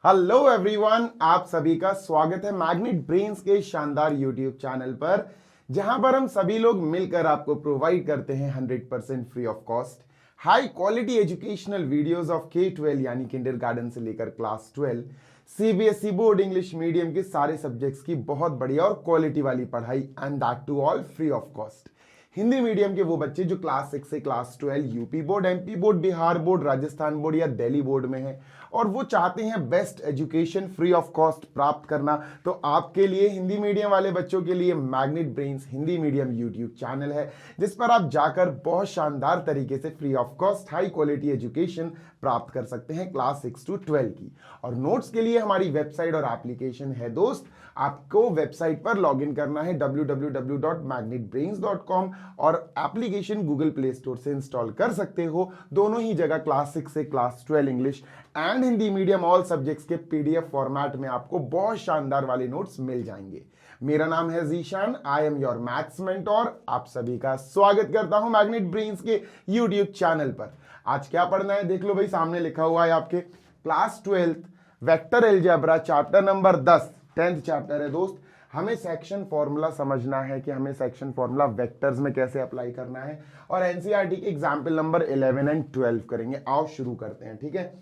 Hello everyone, आप सभी का स्वागत है मैग्नेट ब्रेन्स के शानदार यूट्यूब चैनल पर, जहां पर हम सभी लोग मिलकर आपको प्रोवाइड करते हैं 100% free of cost high quality educational videos of K-12 यानी किंडरगार्टन से लेकर class 12 CBSE board English medium के सारे सब्जेक्ट्स की बहुत बढ़िया और क्वालिटी वाली पढ़ाई and that to all free of cost. Hindi medium के वो बच्चे जो क्लास 6 से class 12 UP board, MP board, Bihar board, Rajasthan board या दिल्ली बोर्ड में है और वो चाहते हैं best education free of cost प्राप्त करना, तो आपके लिए हिंदी मीडियम वाले बच्चों के लिए magnet brains Hindi medium YouTube channel है, जिस पर आप जाकर बहुत शानदार तरीके से free of cost high quality education प्राप्त कर सकते हैं क्लास 6 to 12 की। और नोट्स के लिए हमारी वेबसाइट और एप्लीकेशन है दोस्त। आपको वेबसाइट पर लॉगिन करना है www.magnetbrains.com और एप्लीकेशन गूगल प्ले स्टोर से इंस्टॉल कर सकते हो। दोनों ही जगह क्लास 6 से class 12 English and Hindi medium all subjects के पीडीएफ फॉर्मेट में आपको बहुत शानदार वाले नोट्स मिल जाएंगे। मेरा नाम है Zeeshan, I am your maths mentor. आप सभी का स्वागत करता हूं मैग्नेट ब्रेन्स के यूट्यूब चैनल पर। आज क्या पढ़ना है देख लो भाई, सामने लिखा हुआ है आपके class 12 vector algebra chapter number 10 10th chapter है दोस्त। हमें सेक्शन फॉर्मूला समझना है कि हमें सेक्शन फॉर्मूला वेक्टर्स में कैसे अप्लाई करना है और एनसीईआरटी के एग्जाम्पल नंबर 11 एंड 12 करेंगे। आओ शुरू करते हैं, ठीक है।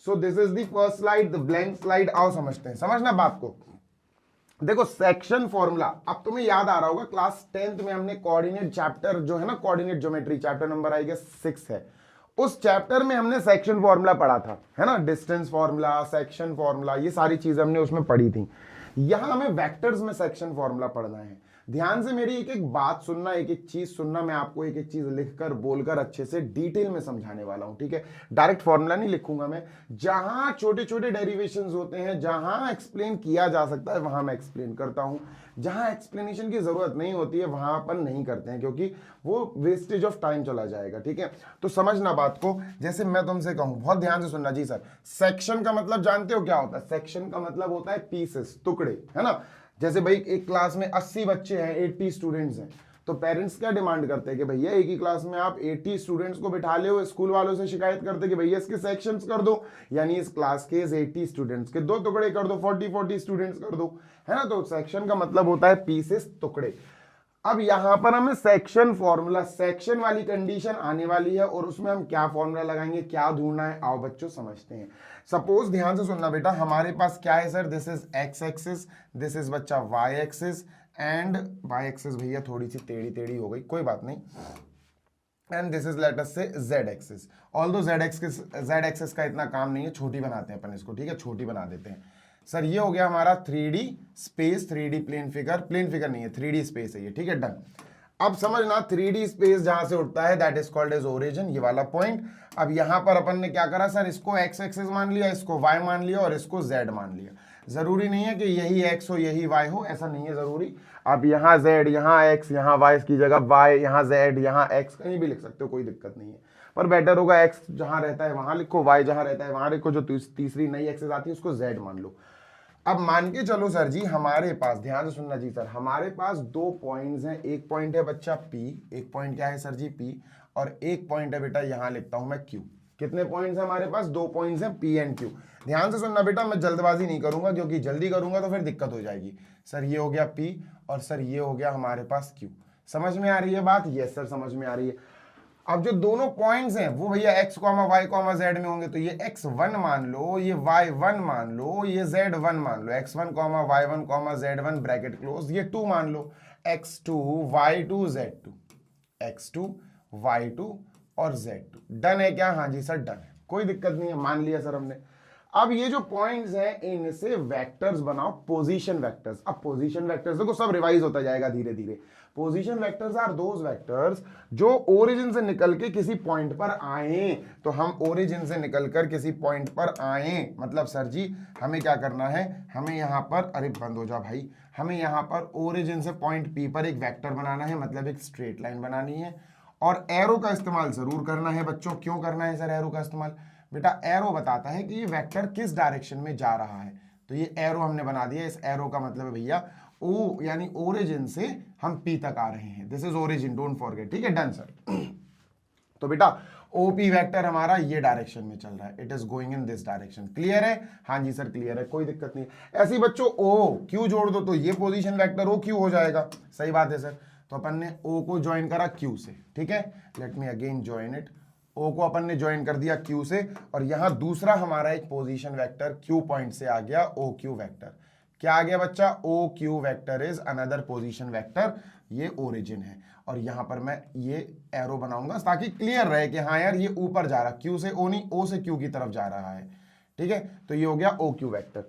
So this is the first slide, the blank slide. आओ समझते हैं, समझना बात को। देखो सेक्शन फॉर्मूला, अब तुम्हें याद आ रहा होगा क्लास 10th में हमने कोऑर्डिनेट चैप्टर जो है ना, coordinate geometry chapter number I guess 6 है, उस चैप्टर में हमने सेक्शन फॉर्मूला पढ़ा था, है ना। डिस्टेंस फॉर्मूला, सेक्शन फॉर्मूला, ये सारी चीजें हमने उसमें पढ़ी थी। यहां हमें वेक्टर्स में सेक्शन फॉर्मूला पढ़ना है। ध्यान से मेरी एक एक बात सुनना, एक एक चीज सुनना। मैं आपको एक एक चीज लिखकर बोलकर अच्छे से डिटेल में समझाने वाला हूं, ठीक है। डायरेक्ट फॉर्मूला नहीं लिखूंगा मैं। जहां छोटे छोटे डेरिवेशंस होते हैं, जहां एक्सप्लेन किया जा सकता है वहां मैं एक्सप्लेन करता हूं। जहां एक्सप्लेनेशन की जरूरत नहीं होती है वहां अपन नहीं करते हैं, क्योंकि वो वेस्टेज ऑफ टाइम चला जाएगा, ठीक है। तो समझना बात को। जैसे मैं तुमसे कहूं, बहुत ध्यान से सुनना जी सर। सेक्शन का मतलब जानते हो क्या होता है? सेक्शन का मतलब होता है पीसेस, टुकड़े, है ना। जैसे भाई एक क्लास में 80 बच्चे हैं, 80 स्टूडेंट्स हैं, तो पेरेंट्स क्या डिमांड करते हैं कि भैया एक ही क्लास में आप 80 स्टूडेंट्स को बिठा ले हो। स्कूल वालों से शिकायत करते हैं कि भैया इसके सेक्शंस कर दो, यानी इस क्लास के 80 स्टूडेंट्स के 2 टुकड़े कर दो, 40 स्टूडेंट्स कर दो, है ना। तो सेक्शन का मतलब होता है पीसेस, टुकड़े। अब यहां पर हमें सेक्शन फॉर्मूला, सेक्शन वाली कंडीशन आने वाली है और उसमें हम क्या फॉर्मूला लगाएंगे, क्या ढूंढना है, आओ बच्चों समझते हैं। सपोज ध्यान से सुनना बेटा, हमारे पास क्या है sir, this is X axis, this is बच्चा Y axis and Y axis भैया थोड़ी सी टेढ़ी टेढ़ी हो गई, कोई बात नहीं। And this is let us say Z axis. Although Z axis का इतना काम नहीं है, छोटी बनाते हैं अपन इसको, ठीक है, छोटी बना देते हैं। सर ये हो गया हमारा 3D space, 3D plane figure, plane figure नहीं है, 3D स्पेस है ये, ठीक है, डन। अब समझना 3D स्पेस जहां से उठता है that is called as origin, ये वाला पॉइंट। अब यहां पर अपन ने क्या करा सर, इसको एक्स एक्सिस मान लिया, इसको वाई मान लिया और इसको जेड मान लिया। जरूरी नहीं है कि यही एक्स हो यही वाई हो, ऐसा नहीं है जरूरी। अब यहाँ जेड, यहाँ एक्स, यहाँ वाई की जगह वाई, यहाँ जेड, यहाँ एक्स, कहीं भी लिख सकते हो, कोई दिक्कत नहीं है। पर बेटर होगा एक्स जहां रहता है वहां लिखो, वाई जहां रहता है वहां लिखो, जो तीसरी नई एक्सिस आती है उसको जेड मान लो। अब मान के चलो सर जी, हमारे पास ध्यान से सुनना जी सर, हमारे पास 2 पॉइंट्स हैं। एक पॉइंट है बच्चा P, एक पॉइंट क्या है सर जी P, और एक पॉइंट है बेटा यहां लिखता हूं मैं Q। कितने पॉइंट्स हैं हमारे पास? 2 पॉइंट्स हैं P एंड Q। ध्यान से सुनना बेटा, मैं जल्दबाजी नहीं करूंगा क्योंकि जल्दी करूंगा तो फिर दिक्कत हो जाएगी। सर ये हो गया P और सर ये हो गया हमारे पास Q। समझ में आ रही है बात? यस सर समझ में आ रही है। अब जो दोनों पॉइंट्स हैं वो भैया x, y, z में होंगे, तो ये x1 मान लो, ये y1 मान लो, ये z1 मान लो, x1, y1, z1 bracket close, ये 2 मान लो, x2, y2, z2, x2, y2 और z2। डन है क्या? हाँ जी सर डन है, कोई दिक्कत नहीं है, मान लिया सर हमने। अब ये जो पॉइंट्स हैं इनसे वेक्टर्स बनाओ, पोजीशन वेक्टर्स। अब पोजीशन वेक्टर्स देखो सब रिवाइज होता जाएगा धीरे धीरे। Position vectors are those vectors जो ओरिजिन से निकल के किसी पॉइंट पर आए। तो हम ओरिजिन से निकलकर किसी पॉइंट पर आए, मतलब सर जी हमें क्या करना है, हमें यहां पर, अरे बंद हो जा भाई, हमें यहां पर ओरिजिन से पॉइंट P पर एक वेक्टर बनाना है, मतलब एक स्ट्रेट लाइन बनानी है। और एरो का इस्तेमाल जरूर करना है बच्चों। क्यों करना है सर एरो का इस्तेमाल? बेटा एरो बताता है कि ये वेक्टर किस डायरेक्शन में जा रहा है, तो ये एरो हमने बना दिया। इस एरो का मतलब है भैया ओ, यानी ओरिजिन से हम P तक आ रहे हैं। This is origin, don't forget, ठीक है, डन सर। तो बेटा ओपी वेक्टर हमारा ये डायरेक्शन में चल रहा है, it is going in this direction. Clear है? हाँ जी सर क्लियर है, कोई दिक्कत नहीं। ऐसे ही बच्चों ओ क्यू जोड़ दो तो ये पोजीशन वेक्टर ओ क्यू हो जाएगा। सही बात है सर। तो अपन ने ओ को ज्वाइन करा क्यू से, ठीक है, let me again join it. O को अपन ने ज्वाइन कर दिया क्यू से, और यहां दूसरा हमारा एक पोजीशन वेक्टर क्यू पॉइंट से आ गया ओ क्यू वेक्टर। क्या आ गया बच्चा? O Q vector is another position vector, ये ओरिजिन है। और यहां पर मैं ये एरो बनाऊंगा ताकि क्लियर रहे कि हाँ यार ये ऊपर जा रहा, क्यू से ओ नहीं, ओ से क्यू की तरफ जा रहा है, ठीक है। तो ये हो गया ओ क्यू वेक्टर।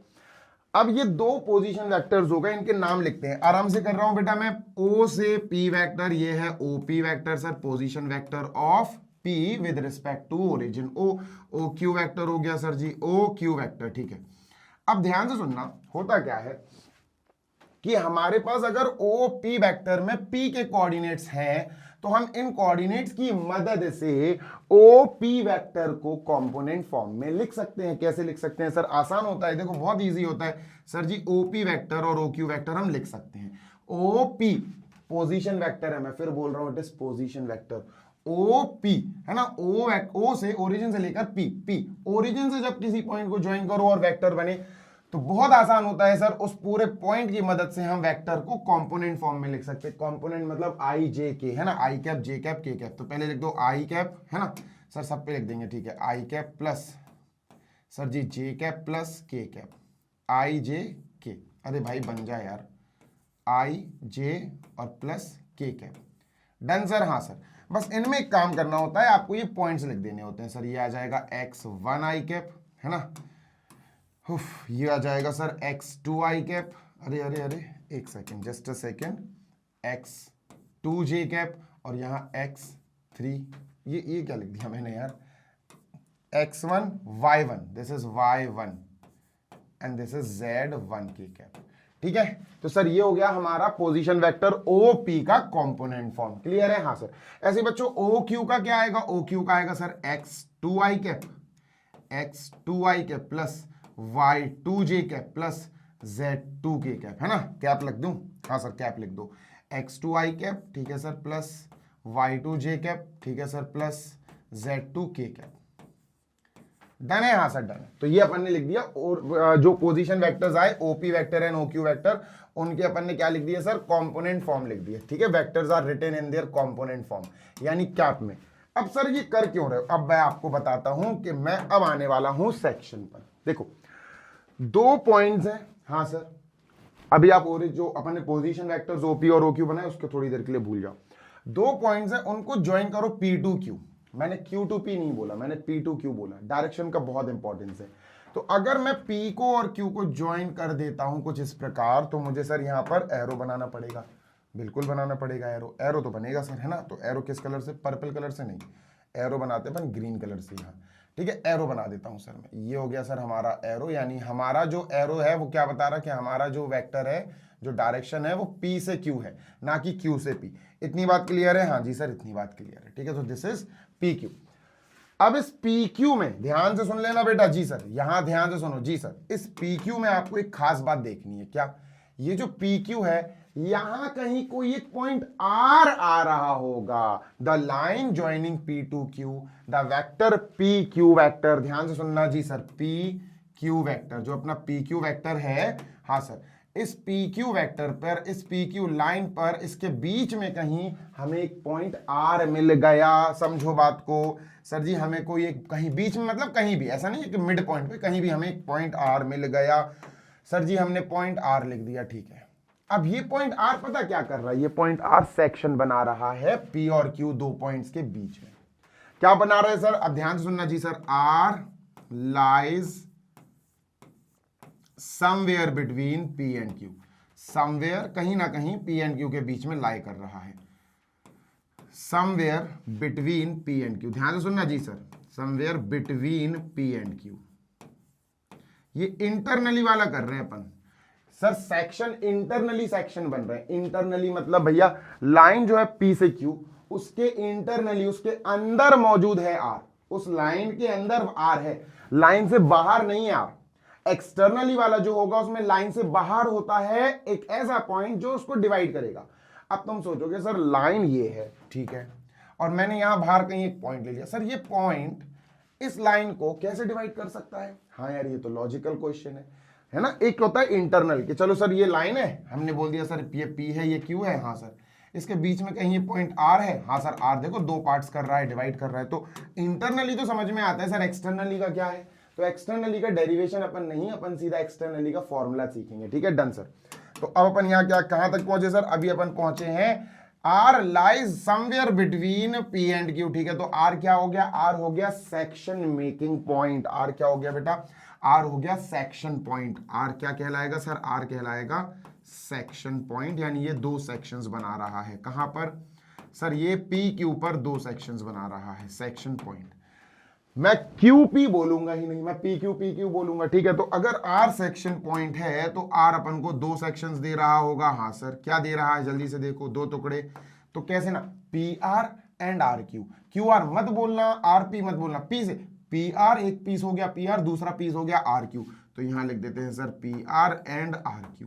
अब ये दो पोजीशन वेक्टर्स हो गए, इनके नाम लिखते हैं। आराम से कर रहा हूं बेटा मैं। ओ से पी वेक्टर, ये है O P vector sir, position vector of P with respect to origin. O Q vector हो गया सर जी, ओ क्यू वेक्टर, ठीक है। अब ध्यान से सुनना, होता क्या है कि हमारे पास अगर ओ पी वेक्टर में पी के कोऑर्डिनेट्स हैं तो हम इन कोऑर्डिनेट्स की मदद से ओ पी वेक्टर को कंपोनेंट फॉर्म में लिख सकते हैं। कैसे लिख सकते हैं सर? आसान होता है, देखो बहुत इजी होता है सर जी। ओ पी वेक्टर और ओ क्यू वेक्टर हम लिख सकते हैं। ओ पी पोजीशन वेक्टर है, मैं फिर बोल रहा हूं it is position vector. O P है ना, ओ से ओरिजिन से लेकर पी ओरिजिन से जब किसी पॉइंट को ज्वाइन करो और वेक्टर बने तो बहुत आसान होता है सर, उस पूरे पॉइंट की मदद से हम वेक्टर को कंपोनेंट फॉर्म में लिख सकते हैं। कंपोनेंट मतलब आई जे के, है ना, आई कैप जे कैप के कैप। तो पहले लिख दो आई कैप, है ना सर, सब पे लिख देंगे, ठीक है। आई कैप प्लस सर जी जे कैप प्लस के कैप, आई जे के। अरे भाई बन जाए यार, आई जे और प्लस के कैप। Done sir? हाँ सर। बस इनमें एक काम करना होता है, आपको ये पॉइंट्स लिख देने होते हैं सर। ये आ जाएगा x1 आई कैप, है ना, ये आ जाएगा सर x2 आई कैप, अरे अरे अरे एक second, just a second, x2 J cap, और यहाँ x3, ये क्या लिख दिया मैंने यार, x1 y1, this is y1 and this is z1 के कैप, ठीक है। तो सर ये हो गया हमारा पोजीशन वेक्टर OP का कंपोनेंट फॉर्म। क्लियर है? हाँ सर। ऐसे बच्चों OQ का क्या आएगा? OQ का आएगा सर x2 आई कैप, x2 आई कैप प्लस y2 जे कैप प्लस z2 के कैप, है ना। कैप लिख दूं? हाँ सर कैप लिख दो। x2 आई कैप, ठीक है सर, प्लस y2 जे कैप, ठीक है सर, प्लस z2 के कैप। डन है? हाँ सर डन है। तो ये अपन ने लिख दिया। और जो पोजीशन वेक्टर्स आए OP vector and OQ vector, उनके अपन ने क्या लिख दिया सर? कंपोनेंट फॉर्म लिख दिया, ठीक है। Vectors are written in their component form, यानी कैप में। अब सर ये कर क्यों रहे हो? अब मैं आपको बताता हूं कि मैं अब आने वाला हूं सेक्शन पर। देखो दो पॉइंट्स हैं, हाँ सर। अभी आप और जो अपन ने पोजीशन वेक्टर्स ओपी और ओक्यू बनाए उसको थोड़ी देर के लिए भूल जाओ। दो पॉइंट्स हैं, उनको ज्वाइन करो P2Q। मैंने Q2P नहीं बोला, मैंने P2Q बोला। डायरेक्शन का बहुत इंपॉर्टेंस है। तो अगर मैं P को और Q को ज्वाइन कर देता हूं कुछ इस प्रकार, तो मुझे सर यहां पर एरो बनाना पड़ेगा। बिल्कुल बनाना पड़ेगा एरो। एरो तो बनेगा सर, है ना। तो एरो किस कलर से? पर्पल कलर से नहीं, एरो बनाते अपन ग्रीन कलर से यहाँ, ठीक है। एरो बना देता हूं सर मैं। ये हो गया सर हमारा एरो, यानी हमारा जो एरो है वो क्या बता रहा है कि हमारा जो वेक्टर है, जो डायरेक्शन है, वो P से Q है, ना कि Q से P। इतनी बात क्लियर है? हाँ जी सर इतनी बात क्लियर है, ठीक है। तो दिस इज PQ। अब इस PQ में ध्यान से सुन लेना बेटा। जी सर, यहां ध्यान से सुनो। जी सर, इस PQ में आपको एक खास बात देखनी है। क्या? ये जो PQ है, यहां कहीं कोई एक पॉइंट R आ रहा होगा। The line joining P2Q, the vector PQ vector. ध्यान से सुनना जी सर, PQ वेक्टर, जो अपना PQ वेक्टर है, हाँ सर, इस PQ वेक्टर पर, इस PQ लाइन पर, इसके बीच में कहीं हमें एक पॉइंट R मिल गया। समझो बात को सर जी। हमें कोई एक कहीं बीच में, मतलब कहीं भी, ऐसा नहीं है कि मिड पॉइंट पे, कहीं भी हमें एक पॉइंट R मिल गया। सर जी हमने पॉइंट R लिख दिया, ठीक है। अब ये पॉइंट R पता क्या कर रहा है? ये पॉइंट R सेक्शन बना रहा है P और Q, दो पॉइंट्स के बीच में। क्या बना रहा है सर? अब ध्यान से सुनना जी सर। R lies somewhere between P and Q। Somewhere कहीं ना कहीं P एंड Q के बीच में लाई कर रहा है। Somewhere between P and Q। ध्यान से सुनना जी सर, somewhere between P and Q। ये इंटरनली वाला कर रहे हैं अपन सर। सेक्शन इंटरनली सेक्शन बन रहे हैं। इंटरनली मतलब भैया लाइन जो है P से Q, उसके इंटरनली, उसके अंदर मौजूद है R। उस लाइन के अंदर R है, लाइन से बाहर नहीं है R। एक्सटर्नली वाला जो होगा उसमें लाइन से बाहर होता है एक ऐसा पॉइंट जो उसको डिवाइड करेगा। अब तुम सोचोगे सर लाइन ये है, ठीक है, और मैंने यहां बाहर कहीं एक पॉइंट ले लिया। सर ये पॉइंट इस लाइन को कैसे डिवाइड कर सकता है? हाँ यार ये तो लॉजिकल क्वेश्चन है ना। एक होता है इंटरनल कि चलो सर ये लाइन है, हमने बोल दिया सर ये P है ये Q है, हाँ सर इसके बीच में कहीं ये पॉइंट R है, हाँ सर R देखो दो पार्ट्स कर रहा है, डिवाइड कर रहा है। तो इंटरनली तो समझ में आता है सर, एक्सटर्नली का क्या है? तो एक्सटर्नली का डेरिवेशन अपन नहीं, अपन सीधा एक्सटर्नली का फॉर्मूला सीखेंगे। ठीक है डन सर। तो अब अपन यहाँ क्या कहां तक पहुंचे सर? अभी अपन पहुंचे हैं R lies somewhere between P and Q। ठीक है तो R क्या हो गया? R हो गया सेक्शन मेकिंग पॉइंट। R क्या हो गया बेटा? R हो गया सेक्शन पॉइंट। R क्या कहलाएगा सर? R कहलाएगा सेक्शन पॉइंट, यानी ये दो सेक्शंस बना रहा है। कहां पर सर? ये PQ पर दो सेक्शंस बना रहा है, सेक्शन पॉइंट। मैं QP बोलूंगा ही नहीं, मैं PQ बोलूंगा। ठीक है तो अगर R सेक्शन पॉइंट है तो R अपन को दो सेक्शंस दे रहा होगा। हाँ सर क्या दे रहा है? जल्दी से देखो, दो टुकड़े। तो कैसे ना, PR एंड RQ। QR मत बोलना, RP मत बोलना। P से PR एक पीस हो गया PR, दूसरा पीस हो गया RQ। तो यहां लिख देते हैं सर PR एंड RQ।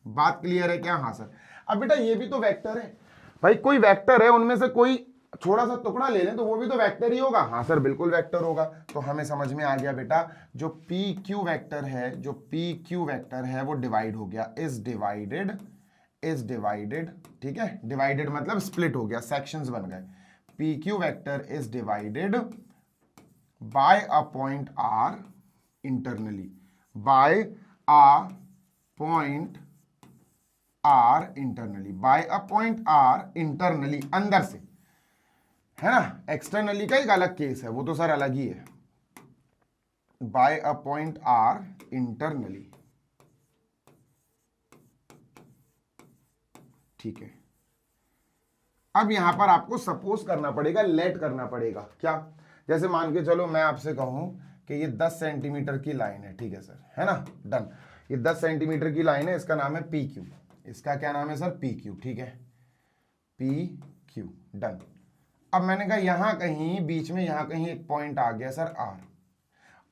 बात क्लियर है क्या? हाँ सर। अब बेटा ये भी तो वेक्टर है भाई, कोई वेक्टर है उनमें से कोई छोटा सा टुकड़ा ले लें तो वो भी तो वेक्टर ही होगा। हाँ सर बिल्कुल वेक्टर होगा। तो हमें समझ में आ गया बेटा, जो PQ वेक्टर है, जो PQ वेक्टर है वो डिवाइड हो गया, इज डिवाइडेड। ठीक है, डिवाइडेड मतलब स्प्लिट हो गया, सेक्शंस बन गए। PQ vector is divided by a point R internally, by a point R internally, by a point R internally, अंदर से, है ना। एक्सटर्नली का एक अलग केस है, वो तो सर अलग ही है। By a point R internally. ठीक है, अब यहां पर आपको सपोज करना पड़ेगा, लेट करना पड़ेगा। क्या? जैसे मान के चलो मैं आपसे कहूं कि ये 10 सेंटीमीटर की लाइन है। ठीक है सर, है ना, डन। ये 10 सेंटीमीटर की लाइन है, इसका नाम है PQ। इसका क्या नाम है सर? PQ। ठीक है, PQ, डन। अब मैंने कहा यहां कहीं बीच में, यहां कहीं एक पॉइंट आ गया सर R,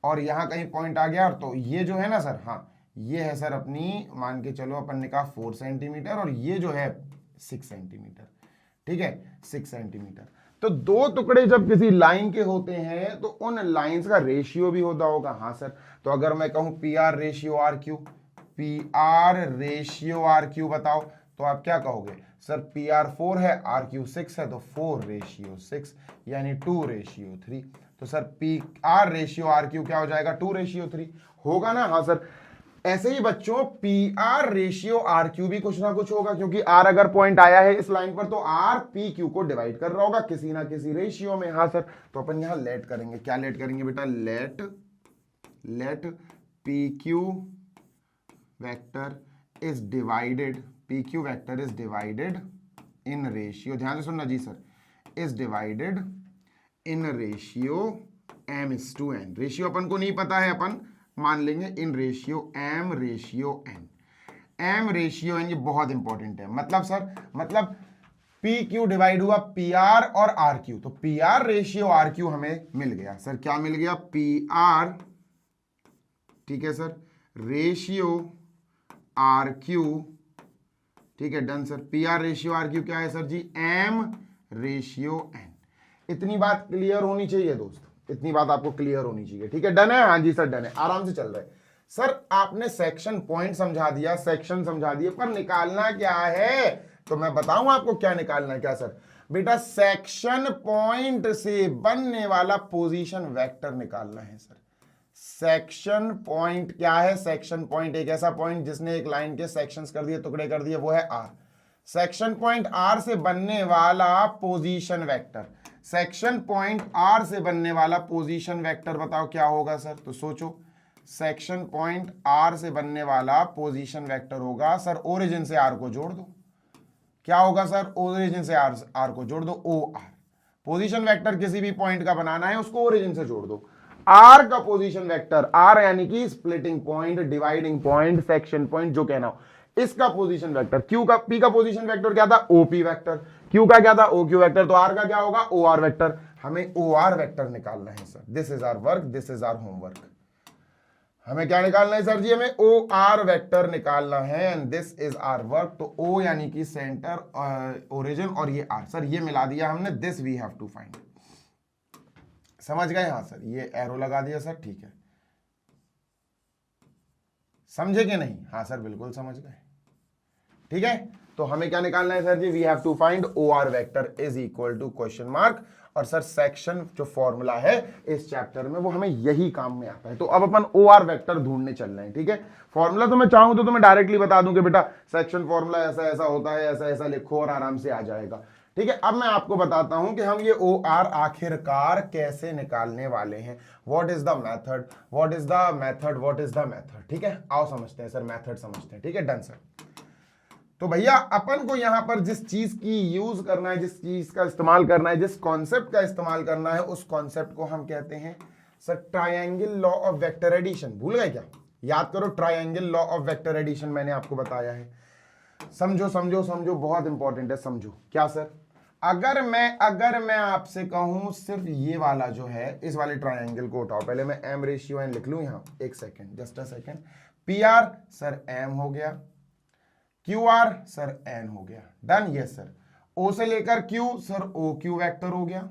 और यहां कहीं पॉइंट आ गया, तो ये जो है ना सर, हाँ ये है सर अपनी, मान के चलो अपन ने कहा 4 सेंटीमीटर, और ये जो है 6 सेंटीमीटर। ठीक है, 6 सेंटीमीटर। तो दो टुकड़े जब किसी लाइन के होते हैं तो उन लाइंस का रेशियो भी होता होगा। हाँ सर। तो अगर मैं कहूं PR ratio RQ, PR ratio RQ बताओ, तो आप क्या कहोगे सर? PR 4 है, RQ 6 है, तो 4 रेशियो 6 यानी 2 रेशियो 3। तो सर PR रेशियो RQ क्या हो जाएगा? 2 रेशियो 3 होगा ना। हाँ सर। ऐसे ही बच्चों PR रेशियो RQ भी कुछ ना कुछ होगा, क्योंकि R अगर पॉइंट आया है इस लाइन पर तो R PQ को डिवाइड कर रहा होगा किसी ना किसी रेशियो में। हाँ सर। तो अपन यहां लेट करेंगे। क्या लेट करेंगे बेटा? Let PQ vector is divided, PQ vector is divided in ratio, ध्यान से सुनना जी sir, is divided in ratio m/n। Ratio अपन को नहीं पता है, अपन मान लेंगे in ratio m ratio n। ये बहुत इंपॉर्टेंट है। मतलब सर, मतलब PQ डिवाइड हुआ PR और RQ, तो PR रेशियो RQ हमें मिल गया सर। क्या मिल गया? PR, ठीक है सर, रेशियो RQ। ठीक है done sir. PR ratio RQ क्या है सर जी? M ratio n। इतनी बात क्लियर होनी चाहिए दोस्त, इतनी बात आपको क्लियर होनी चाहिए। ठीक है डन है? हाँ जी सर डन है, आराम से चल रहा है। सर आपने सेक्शन पॉइंट समझा दिया, सेक्शन समझा दिए, पर निकालना क्या है? तो मैं बताऊं आपको क्या निकालना है। क्या सर? बेटा सेक्शन पॉइंट से बनने वाला पोजीशन वेक्टर निकालना है सर। सेक्शन पॉइंट क्या है? सेक्शन पॉइंट एक ऐसा पॉइंट जिसने एक लाइन के सेक्शंस कर दिए, टुकड़े कर दिए, वो है R। सेक्शन पॉइंट R से बनने वाला position vector, section point R से बनने वाला पोजीशन वेक्टर बताओ क्या होगा सर? तो सोचो, सेक्शन पॉइंट R से बनने वाला पोजीशन वेक्टर होगा सर, ओरिजिन से R को जोड़ दो। क्या होगा सर? ओरिजिन से R को जोड़ दो, OR। पोजीशन वेक्टर किसी भी पॉइंट का बनाना है, उसको ओरिजिन से जोड़ दो। R का पोजीशन वेक्टर, R यानी कि splitting point, dividing point, section point, जो कहना हो, इसका पोजीशन वेक्टर। P का पोजीशन वेक्टर क्या था? OP vector. Q का क्या था? OQ vector. तो R का क्या होगा? OR vector. हमें OR वेक्टर निकालना है sir. This is our work, this is our homework. हमें क्या निकालना है सर जी, हमें ओ आर वेक्टर निकालना है and this is our work. तो ओ यानी कि सेंटर ओरिजिन और ये आर, सर ये मिला दिया हमने, this we have to find. समझ गए? हाँ सर, ये एरो लगा दिया सर, ठीक है। समझे कि नहीं? हाँ सर बिल्कुल समझ गए, ठीक है। तो हमें क्या निकालना है sir ji, we have to find O R vector is equal to question mark. और सर सेक्शन जो फॉर्मूला है इस चैप्टर में वो हमें यही काम में आता है। तो अब अपन ओ आर वेक्टर ढूंढने चल रहे हैं, ठीक है। फॉर्मूला तो मैं चाहूं तो मैं डायरेक्टली बता दूं कि बेटा सेक्शन फॉर्मूला ऐसा ऐसा होता है, ऐसा ऐसा लिखो और आराम से आ जाएगा, ठीक है। अब मैं आपको बताता हूं कि हम ये ओ आर आखिरकार कैसे निकालने वाले हैं। What is the method, what is the method, what is the method, ठीक है। आओ समझते हैं सर, मेथड समझते हैं, ठीक है। Done sir. तो भैया अपन को यहां पर जिस चीज की यूज करना है, जिस चीज का इस्तेमाल करना है, जिस कॉन्सेप्ट का इस्तेमाल करना है, उस कॉन्सेप्ट को हम कहते हैं sir triangle law of vector addition. भूल गए क्या? याद करो, triangle law of vector addition मैंने आपको बताया है। समझो समझो समझो, बहुत इंपॉर्टेंट है, समझो। क्या सर? अगर मैं आपसे कहूं सिर्फ ये वाला जो है, इस वाले ट्रायंगल को उठाओ, पहले मैं एम रेशियो एन लिख लूं यहां, एक second, just a second. P R sir M हो गया, क्यू आर सर एन हो गया, डन। Yes sir. ओ से लेकर Q sir O Q vector हो गया,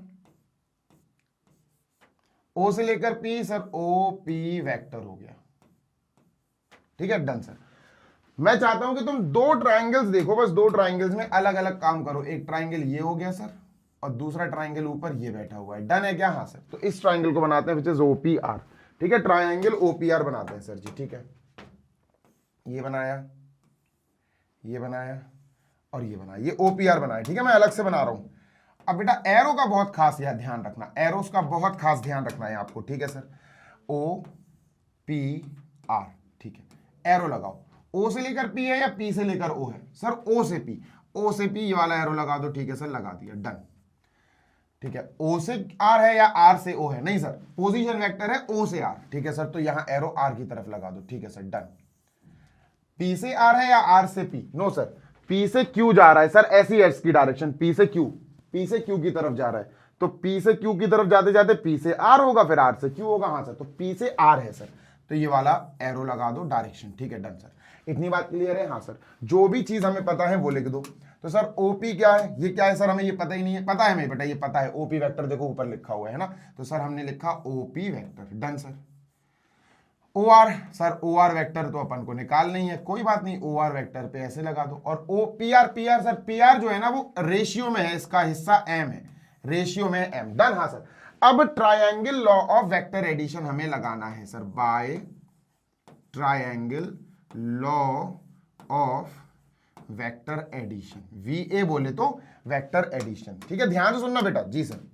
ओ से लेकर P sir O P vector हो गया, ठीक है। Done sir. मैं चाहता हूं कि तुम दो ट्रायंगल्स देखो, बस दो ट्रायंगल्स में अलग अलग काम करो। एक ट्रायंगल ये हो गया सर, और दूसरा ट्रायंगल ऊपर ये बैठा हुआ है। डन है क्या? हाँ सर। तो इस ट्रायंगल को बनाते हैं विच इज ओपीआर, ठीक है। ट्रायंगल ओपीआर बनाते हैं सर जी, ठीक है। ये बनाया, ये बनाया और ये बनाया, ये ओपीआर बनाया, ठीक है। मैं अलग से बना रहा हूं। अब बेटा एरो का बहुत खास यह ध्यान रखना, एरोस का बहुत खास ध्यान रखना है आपको, ठीक है सर। ओ पी आर, ठीक है। एरो लगाओ, ओ से लेकर पी है या पी से लेकर ओ है? सर ओ से पी, ओ से पी, ये वाला एरो लगा दो, ठीक है सर, लगा दिया, डन, ठीक है। ओ से आर है या आर से ओ है? नहीं सर, पोजीशन वेक्टर है ओ से आर, ठीक है सर। तो यहां एरो आर की तरफ लगा दो, ठीक है सर, डन। पी से आर है या आर से पी? नो सर, पी से क्यू जा रहा है सर, ऐसी एक्स की डायरेक्शन, पी से क्यू, पी से क्यू की तरफ जा रहा है। तो पी से क्यू की तरफ जाते जाते पी से आर होगा, फिर आर से क्यू होगा। हाँ सर, तो पी से आर है सर, तो ये वाला एरो लगा दो डायरेक्शन, ठीक है, डन सर। इतनी बात क्लियर है? हाँ सर। जो भी चीज हमें पता है वो लिख दो। तो सर ओपी क्या है, ये क्या है सर, हमें ये पता ही नहीं है। पता है हमें बेटा, ये पता है, ओपी वेक्टर देखो ऊपर लिखा हुआ है ना। तो सर हमने लिखा O P vector, done sir. O R sir, O R vector तो अपन को निकाल नहीं है, कोई बात नहीं, ओ आर वेक्टर पे ऐसे लगा दो। और O P R, P R sir, P R जो है ना वो रेशियो में है, इसका हिस्सा एम है, रेशियो में एम, डन। हाँ सर। अब triangle law of vector addition हमें लगाना है sir, by triangle law of vector addition, V A बोले तो वेक्टर एडिशन, ठीक है। ध्यान से सुनना बेटा, जी सर।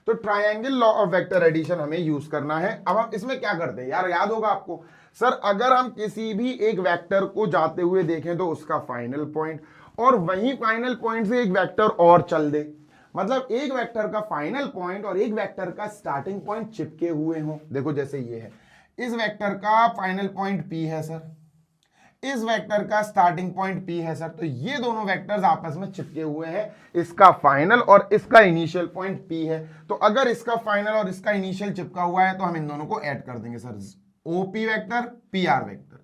तो triangle law of vector addition हमें यूज करना है। अब हम इसमें क्या करते हैं यार, याद होगा आपको सर, अगर हम किसी भी एक वेक्टर को जाते हुए देखें तो उसका फाइनल पॉइंट, और वहीं फाइनल पॉइंट से एक वेक्टर और चल दे, मतलब एक वेक्टर का फाइनल पॉइंट और एक वेक्टर का स्टार्टिंग पॉइंट चिपके हुए हों। देखो जैसे ये है, इस वेक्टर का फाइनल पॉइंट P है सर, इस वेक्टर का स्टार्टिंग पॉइंट P है सर। तो ये दोनों वेक्टर्स आपस में चिपके हुए हैं, इसका फाइनल और इसका इनिशियल पॉइंट P है। तो अगर इसका फाइनल और इसका इनिशियल चिपका हुआ है तो हम इन दोनों को ऐड कर देंगे sir, OP vector PR vector,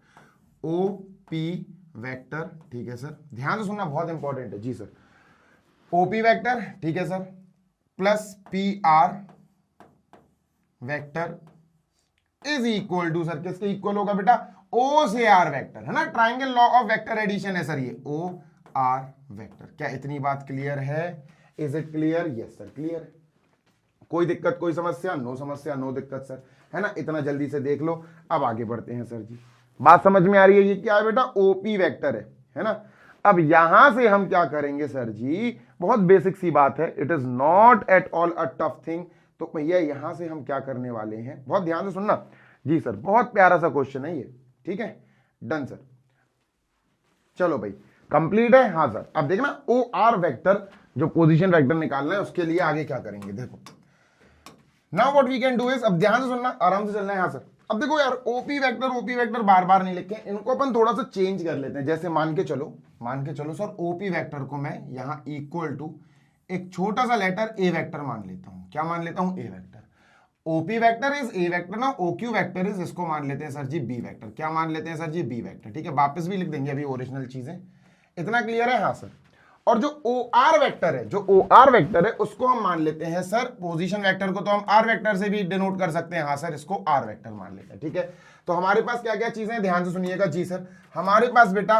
OP vector, ठीक है सर। ध्यान से सुनना, बहुत इंपॉर्टेंट है, जी सर। OP वेक्टर, ठीक है sir, plus PR vector is equal to sir, किसके इक्वल होगा बेटा, O से R वेक्टर, है ना। Triangle law of vector addition है सर ये, OR वेक्टर। क्या इतनी बात क्लियर है? Is it clear? Yes sir, clear है। कोई दिक्कत, कोई समस्या? नो समस्या, नो दिक्कत सर, है ना। इतना जल्दी से देख लो। अब आगे बढ़ते हैं सर जी, बात समझ में आ रही है? ये क्या है बेटा, OP वेक्टर है ना। अब यहां से हम क्या करेंगे सर जी, बहुत बेसिक सी बात है, it is not at all a tough thing. तो भैया यहां से हम क्या करने वाले हैं, बहुत ध्यान से सुनना जी सर, बहुत प्यारा सा क्वेश्चन है ये, ठीक है, डन सर। चलो भाई, कंप्लीट है? हाँ सर। अब देखना OR वेक्टर, जो पोजीशन वेक्टर निकालना है, उसके लिए आगे क्या करेंगे, देखो। Now what we can do is, अब ध्यान से सुनना, आराम से चलना है। हाँ सर। अब देखो यार, OP वेक्टर बार बार नहीं लिखे, इनको अपन थोड़ा सा चेंज कर लेते हैं। जैसे मान के चलो सर, OP वेक्टर को मैं यहां इक्वल टू एक छोटा सा लेटर A वेक्टर मान लेता हूं। क्या मान लेता हूं? A vector. OP vector is a vector ना, ओक्यू वेक्टर इज, इसको मान लेते हैं सर जी बी वेक्टर। क्या मान लेते हैं सर जी? B vector. ठीक है, वापस भी लिख देंगे अभी ओरिजिनल चीजें। इतना क्लियर है? हाँ सर। और जो ओ आर वेक्टर है, जो ओ आर वेक्टर है उसको हम मान लेते हैं सर, पोजीशन वेक्टर को तो हम आर वेक्टर से भी डिनोट कर सकते हैं। हाँ सर, इसको आर वेक्टर मान लेते हैं। ठीक है, तो हमारे पास क्या क्या चीजें, ध्यान से सुनिएगा जी सर। हमारे पास बेटा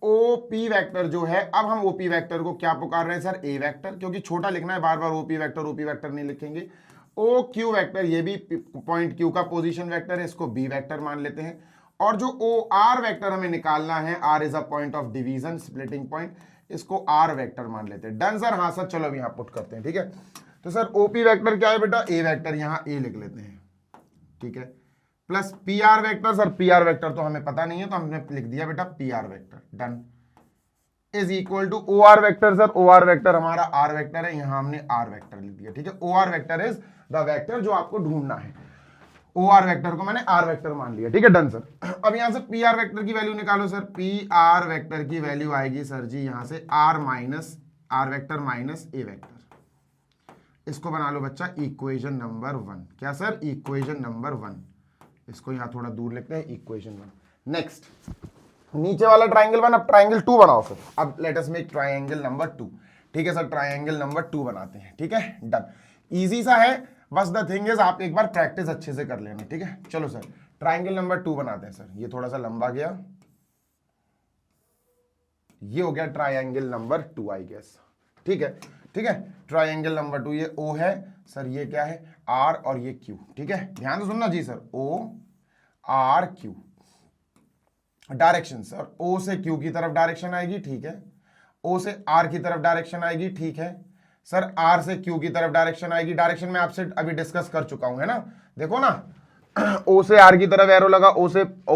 ओपी वेक्टर जो है, अब हम ओपी वेक्टर को क्या पुकार रहे हैं सर? ए वेक्टर, क्योंकि छोटा लिखना है, बार बार ओपी वेक्टर नहीं लिखेंगे। ओ क्यू वेक्टर, ये भी पॉइंट क्यू का पोजीशन वेक्टर है, इसको बी वेक्टर मान लेते हैं। और जो ओ आर वेक्टर हमें निकालना है, R is a point of division, splitting point, इसको आर वेक्टर मान लेते हैं। Done sir? हाँ सर, चलो अभी यहां पुट करते हैं। ठीक है, तो सर ओपी वेक्टर क्या है बेटा? ए वेक्टर, यहां ए लिख लेते हैं। ठीक है, plus P R vector, sir P R vector तो हमें पता नहीं है तो हमने लिख दिया बेटा P R vector. Done, is equal to O R vector. Sir O R vector हमारा आर वेक्टर है, यहां हमने आर वेक्टर लिख दिया। ठीक है, O R vector is the vector जो आपको ढूंढना है। ओ आर वेक्टर को मैंने आर वेक्टर मान लिया। ठीक है, डन सर। अब यहां से पी आर वेक्टर की वैल्यू निकालो सर। पी आर वेक्टर की वैल्यू आएगी सर जी यहां से R minus R vector minus A vector. इसको बना लो बच्चा इक्वेशन नंबर 1। क्या सर? Equation number 1। इसको यहां थोड़ा दूर लिखते हैं, इक्वेशन 1। नेक्स्ट, नीचे वाला ट्राइंगल 1, अब ट्राइंगल 2 बनाओ सर। अब let us make triangle number 2। ठीक है सर, ट्राइंगल नंबर 2 बनाते हैं। ठीक है, डन। इजी सा है, बस द थिंग इज आप एक बार प्रैक्टिस अच्छे से कर लेना। ठीक है, चलो सर ट्राइंगल नंबर 2 बनाते हैं सर। ये थोड़ा सा लंबा गया, ये हो गया ट्राइंगल नंबर 2 आई गेस। ठीक है, ठीक है, ट्राइंगल नंबर 2, ये ओ है सर, ये क्या है? आर, और ये क्यू। ठीक है, ध्यान से सुनना जी sir, O R Q. Direction sir, O से क्यू की तरफ डायरेक्शन आएगी। ठीक है, ओ से आर की तरफ डायरेक्शन आएगी। ठीक है सर, आर से क्यू की तरफ डायरेक्शन आएगी। डायरेक्शन में आपसे अभी डिस्कस कर चुका हूं, है ना? देखो ना, ओ से आर की तरफ एरो लगा, ओ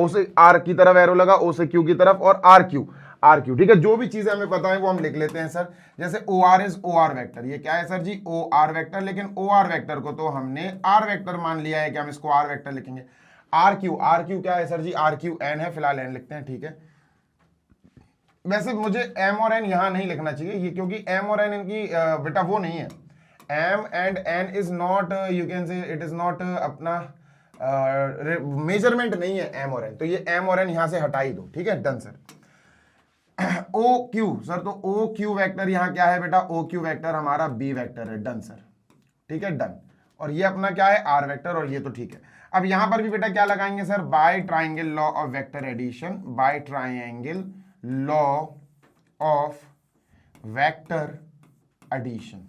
से आर की तरफ एरो लगा, ओ से क्यू की तरफ, और आर क्यू। ठीक है, जो भी चीजें हमें पता है वो हम लिख लेते हैं सर। जैसे O R is O R vector, ये क्या है सर जी? O R vector. लेकिन ओ आर वेक्टर को तो हमने आर वेक्टर मान लिया है कि हम इसको आर वेक्टर लिखेंगे। आर क्यू क्या है सर जी? आर क्यू एन है, फिलहाल एन लिखते हैं। ठीक है, वैसे मुझे एम और एन यहां नहीं लिखना चाहिए ये, क्योंकि एम और एन इनकी बेटा वो नहीं है। M and N is not, you can say it is not अपना मेजरमेंट नहीं है एम और एन, तो ये एम और एन यहां से हटा ही दो। ठीक है, done sir. O Q sir, तो ओ क्यू वेक्टर यहां क्या है बेटा? ओ क्यू वेक्टर हमारा बी वेक्टर है। Done sir. ठीक है, डन। और ये अपना क्या है? आर वेक्टर, और ये तो ठीक है। अब यहां पर भी बेटा क्या लगाएंगे sir? By triangle law of vector addition, by triangle law of vector addition.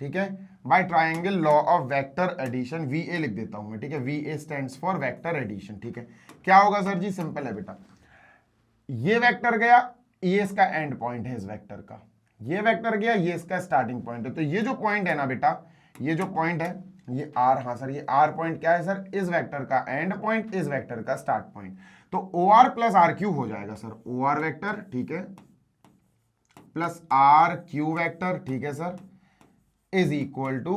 ठीक है, by triangle law of vector addition, V A लिख देता हूं मैं। ठीक है, V A stands for vector addition. ठीक है, क्या होगा सर जी? सिंपल है बेटा, ये वेक्टर गया, ये इसका एंड पॉइंट है इस वेक्टर का, ये वेक्टर गया, ये इसका स्टार्टिंग पॉइंट है। तो ये जो पॉइंट है ना बेटा, ये जो पॉइंट है ये आर, हाँ सर, ये आर पॉइंट क्या है सर? इस वेक्टर का एंड पॉइंट, इस वेक्टर का स्टार्ट पॉइंट। तो O R plus R Q हो जाएगा सर, ओ आर वेक्टर, ठीक है, प्लस आर क्यू वेक्टर, ठीक है sir, is equal to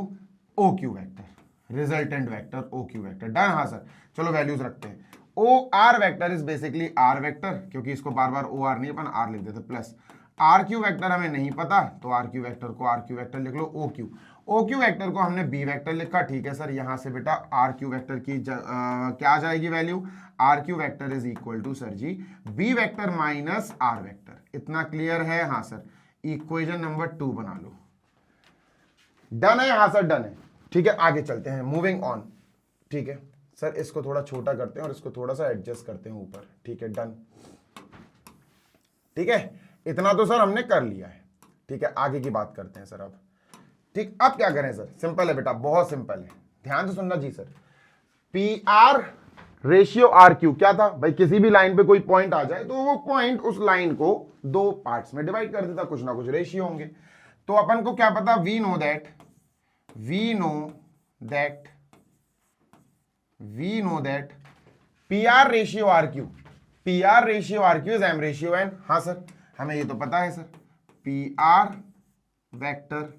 O Q vector, resultant vector O Q vector. Done? हाँ सर, चलो वैल्यूज रखते हैं। O R vector is basically R vector, क्योंकि इसको बार बार ओ आर नहीं अपन आर लिख देते, प्लस आर क्यू वेक्टर हमें नहीं पता, तो आर क्यू वेक्टर को आर क्यू वेक्टर लिख लो। ओ क्यू वेक्टर को हमने बी वेक्टर लिखा, ठीक है सर। यहां से बेटा आर क्यू वेक्टर की क्या आ जाएगी value? R Q vector is equal to sir ji B vector minus R vector. इतना क्लियर है? हाँ सर। इक्वेशन नंबर 2 बना लो। डन है? हाँ सर, डन है। ठीक है, आगे चलते हैं, मूविंग ऑन। ठीक है सर, इसको थोड़ा छोटा करते हैं और इसको थोड़ा सा एडजस्ट करते हैं ऊपर। ठीक है, डन। ठीक है, इतना तो सर हमने कर लिया है। ठीक है, आगे की बात करते हैं सर अब। ठीक, अब क्या करें सर? सिंपल है बेटा, बहुत सिंपल है, ध्यान से सुनना जी sir. P R ratio R Q क्या था भाई? किसी भी लाइन पे कोई पॉइंट आ जाए तो वो पॉइंट उस लाइन को दो पार्ट्स में डिवाइड कर देता, कुछ ना कुछ रेशियो होंगे। तो अपन को क्या पता? We know that P R ratio R Q is M ratio N. हाँ सर, हमें ये तो पता है sir. P R vector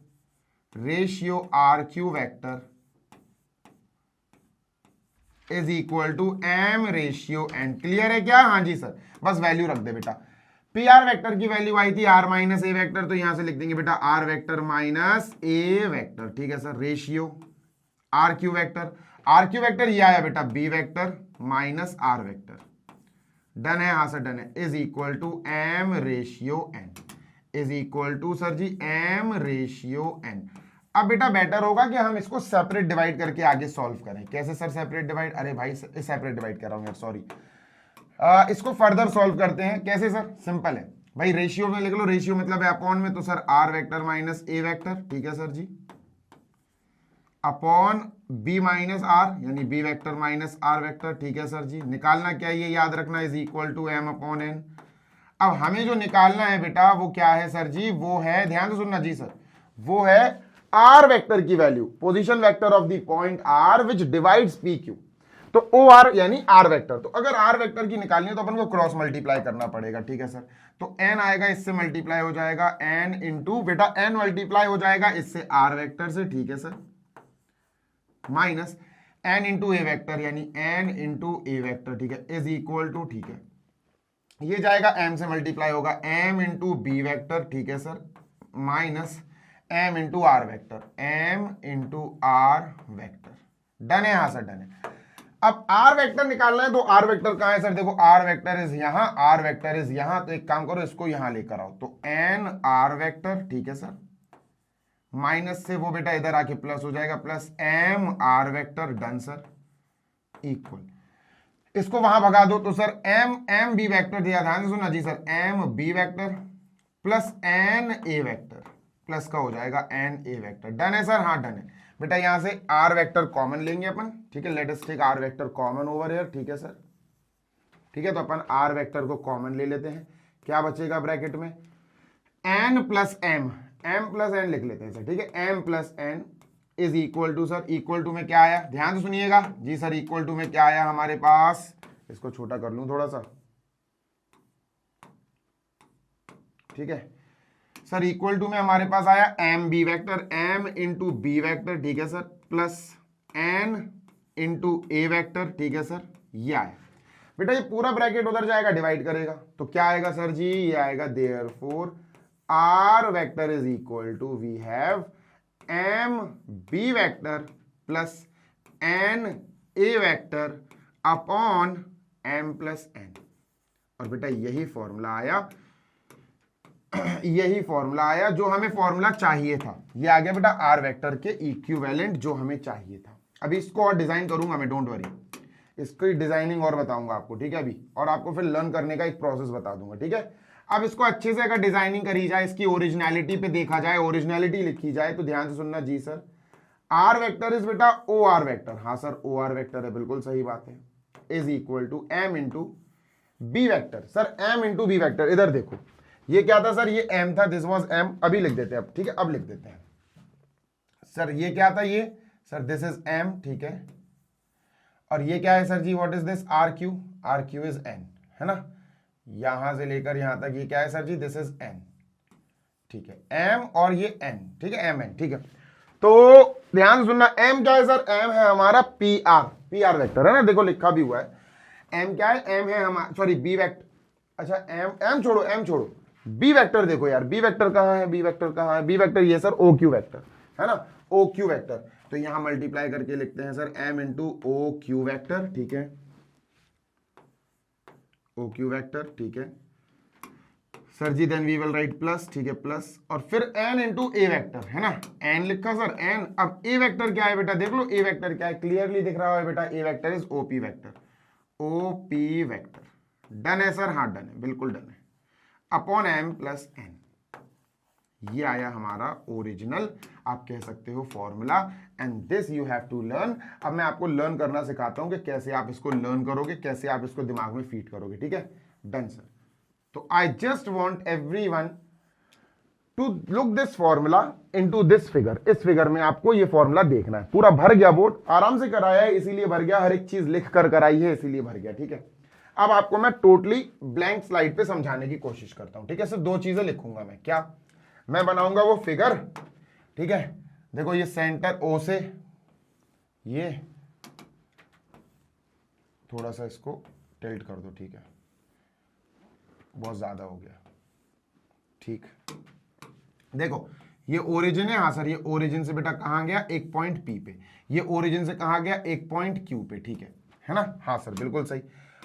ratio R Q vector is equal to M ratio N. Clear है क्या? हाँ जी सर, बस वैल्यू रख दे बेटा। पी आर वेक्टर की वैल्यू आई थी आर माइनस ए वेक्टर, तो यहां से लिख देंगे बेटा R vector minus A vector. ठीक है sir, ratio R Q vector, R Q vector ये आया बेटा B vector minus R vector, done है, यहां से डन है, is equal to M ratio N, is equal to sir ji M ratio N. अब बेटा बेटर होगा कि हम इसको सेपरेट डिवाइड करके आगे सॉल्व करें। कैसे सर सेपरेट डिवाइड, अरे भाई सेपरेट डिवाइड कर रहा हूं यार, सॉरी। इसको फर्दर सॉल्व करते हैं। कैसे सर, सिंपल है भाई, रेशियो में लिख लो, रेशियो मतलब है अपॉन में, तो sir R vector minus A vector, ठीक है सर जी, अपॉन बी माइनस आर, यानी B vector minus R vector, ठीक है सर जी। निकालना क्या है, ये याद रखना, is equal to M upon N. अब हमें जो निकालना है बेटा वो क्या है सर जी, वो है, ध्यान से सुनना जी सर, वो है आर वेक्टर की value, position vector of the point R which divides P Q. तो ओ आर यानी आर वेक्टर, तो अगर आर वेक्टर की निकालनी है तो अपन को क्रॉस मल्टीप्लाई करना पड़ेगा, ठीक है सर। तो एन आएगा, इससे मल्टीप्लाई हो जाएगा एन इंटू, बेटा एन मल्टीप्लाई हो जाएगा इससे आर वेक्टर से, ठीक है sir, minus N into A vector, यानी एन इंटू ए वेक्टर, ठीक है, इज इक्वल टू, ठीक है, ये जाएगा एम से मल्टीप्लाई होगा एम इंटू बी वेक्टर, ठीक है sir, minus M into R vector, M into R vector, done है, यहां से डन है। अब आर वेक्टर निकालना है, तो आर वेक्टर कहां है सर, देखो आर वेक्टर इज यहां, आर वेक्टर इज यहां, तो एक काम करो, इसको यहां लेकर आओ, तो एन आर वेक्टर, ठीक है सर, माइनस से वो बेटा इधर आके प्लस हो जाएगा, plus M R vector, done sir, equal, इसको वहां भगा दो, तो sir M M B vector दिया, ध्यान से सुनना जी sir, M B vector plus N A vector, plus का हो जाएगा एन ए वेक्टर, डन है सर, हाँ डन है बेटा। यहां से आर वेक्टर कॉमन लेंगे अपन, ठीक है, let us take R vector common over here, ठीक है सर, ठीक है, तो अपन आर वेक्टर को कॉमन ले लेते हैं, क्या बचेगा ब्रैकेट में, N plus M, M plus N लिख लेते हैं सर, ठीक है, M plus N is equal to, sir equal to में क्या आया, ध्यान से सुनिएगा जी सर, इक्वल टू में क्या आया हमारे पास, इसको छोटा कर लूं थोड़ा सा, ठीक है सर, इक्वल टू में हमारे पास आया M B vector, M into B vector, ठीक है sir, plus N into A vector, ठीक है सर, ये आया बेटा, ये पूरा ब्रैकेट उधर जाएगा, डिवाइड करेगा, तो क्या आएगा सर जी, ये आएगा therefore R vector is equal to, we have M B vector plus N A vector upon M plus N, और बेटा यही फॉर्मूला आया, यही फॉर्मूला आया जो हमें फॉर्मूला चाहिए था, ये आ गया बेटा आर वेक्टर के इक्विवेलेंट जो हमें चाहिए था। अभी इसको और डिजाइन करूंगा मैं, डोंट वरी, इसकी डिजाइनिंग और बताऊंगा आपको, ठीक है अभी, और आपको फिर लर्न करने का एक प्रोसेस बता दूंगा, ठीक है। अब इसको अच्छे से अगर डिजाइनिंग करी जाए, इसकी ओरिजिनलिटी पे देखा जाए, ओरिजिनलिटी लिखी जाए, तो ध्यान से सुनना जी सर, आर वेक्टर इज बेटा ओ आर वेक्टर, हाँ सर ओ आर वेक्टर है, बिल्कुल सही बात है, is equal to M into B vector, sir M into B vector, इधर देखो ये क्या था सर, ये एम था, दिस वाज एम, अभी लिख देते हैं अब, ठीक है, अब लिख देते हैं सर, ये क्या था, ये सर दिस इज एम, ठीक है, और ये क्या है सर जी, what is this, R Q, R Q is N, है ना, यहां से लेकर यहां तक ये क्या है सर जी, दिस इज एन, ठीक है, एम और ये एन, ठीक है, एम एन, ठीक है। तो ध्यान सुनना, एम क्या है सर, एम है हमारा पी आर वेक्टर, है ना, देखो लिखा भी हुआ है, एम क्या है, एम है हमारा, सॉरी बी वेक्टर, अच्छा एम छोड़ो, बी वेक्टर देखो यार, बी वेक्टर कहां है, बी वेक्टर कहां है, बी वेक्टर ये सर ओ क्यू वेक्टर, है ना, ओ क्यू वेक्टर, तो यहां मल्टीप्लाई करके लिखते हैं sir M into O Q vector, ठीक है, ओ क्यू वेक्टर, ठीक है सर जी, then we will write plus, ठीक है, प्लस, और फिर एन इंटू ए वेक्टर, है ना, एन लिखा सर, एन, अब ए वेक्टर क्या है बेटा, देख लो ए वेक्टर क्या है, क्लियरली दिख रहा है बेटा, A vector is OP vector, OP vector, done है सर, हाँ डन है, बिल्कुल डन है, अपॉन एम प्लस एन, ये आया हमारा ओरिजिनल, आप कह सकते हो formula, and this you have to learn. अब मैं आपको लर्न करना सिखाता हूं कि कैसे आप इसको लर्न करोगे, कैसे आप इसको दिमाग में फीड करोगे, ठीक है, डन सर। तो I just want everyone to look this formula into this figure, इस फिगर में आपको ये फॉर्मूला देखना है, पूरा भर गया बोर्ड, आराम से कराया है इसीलिए भर गया, हर एक चीज लिख कर कराई है इसीलिए भर गया, ठीक है। अब आपको मैं टोटली ब्लैंक स्लाइड पे समझाने की कोशिश करता हूं, ठीक है, सिर्फ दो चीजें लिखूंगा मैं, क्या मैं बनाऊंगा वो फिगर, ठीक है, देखो ये सेंटर ओ से, ये थोड़ा सा इसको टिल्ट कर दो, ठीक है, बहुत ज्यादा हो गया, ठीक, देखो ये ओरिजिन है, हाँ सर, ये ओरिजिन से बेटा कहाँ गया, एक पॉइंट पी पे, ये ओरिजिन से कहाँ गया, एक पॉइंट क्यू पे, ठीक है ना, हाँ सर बिल्कुल सही।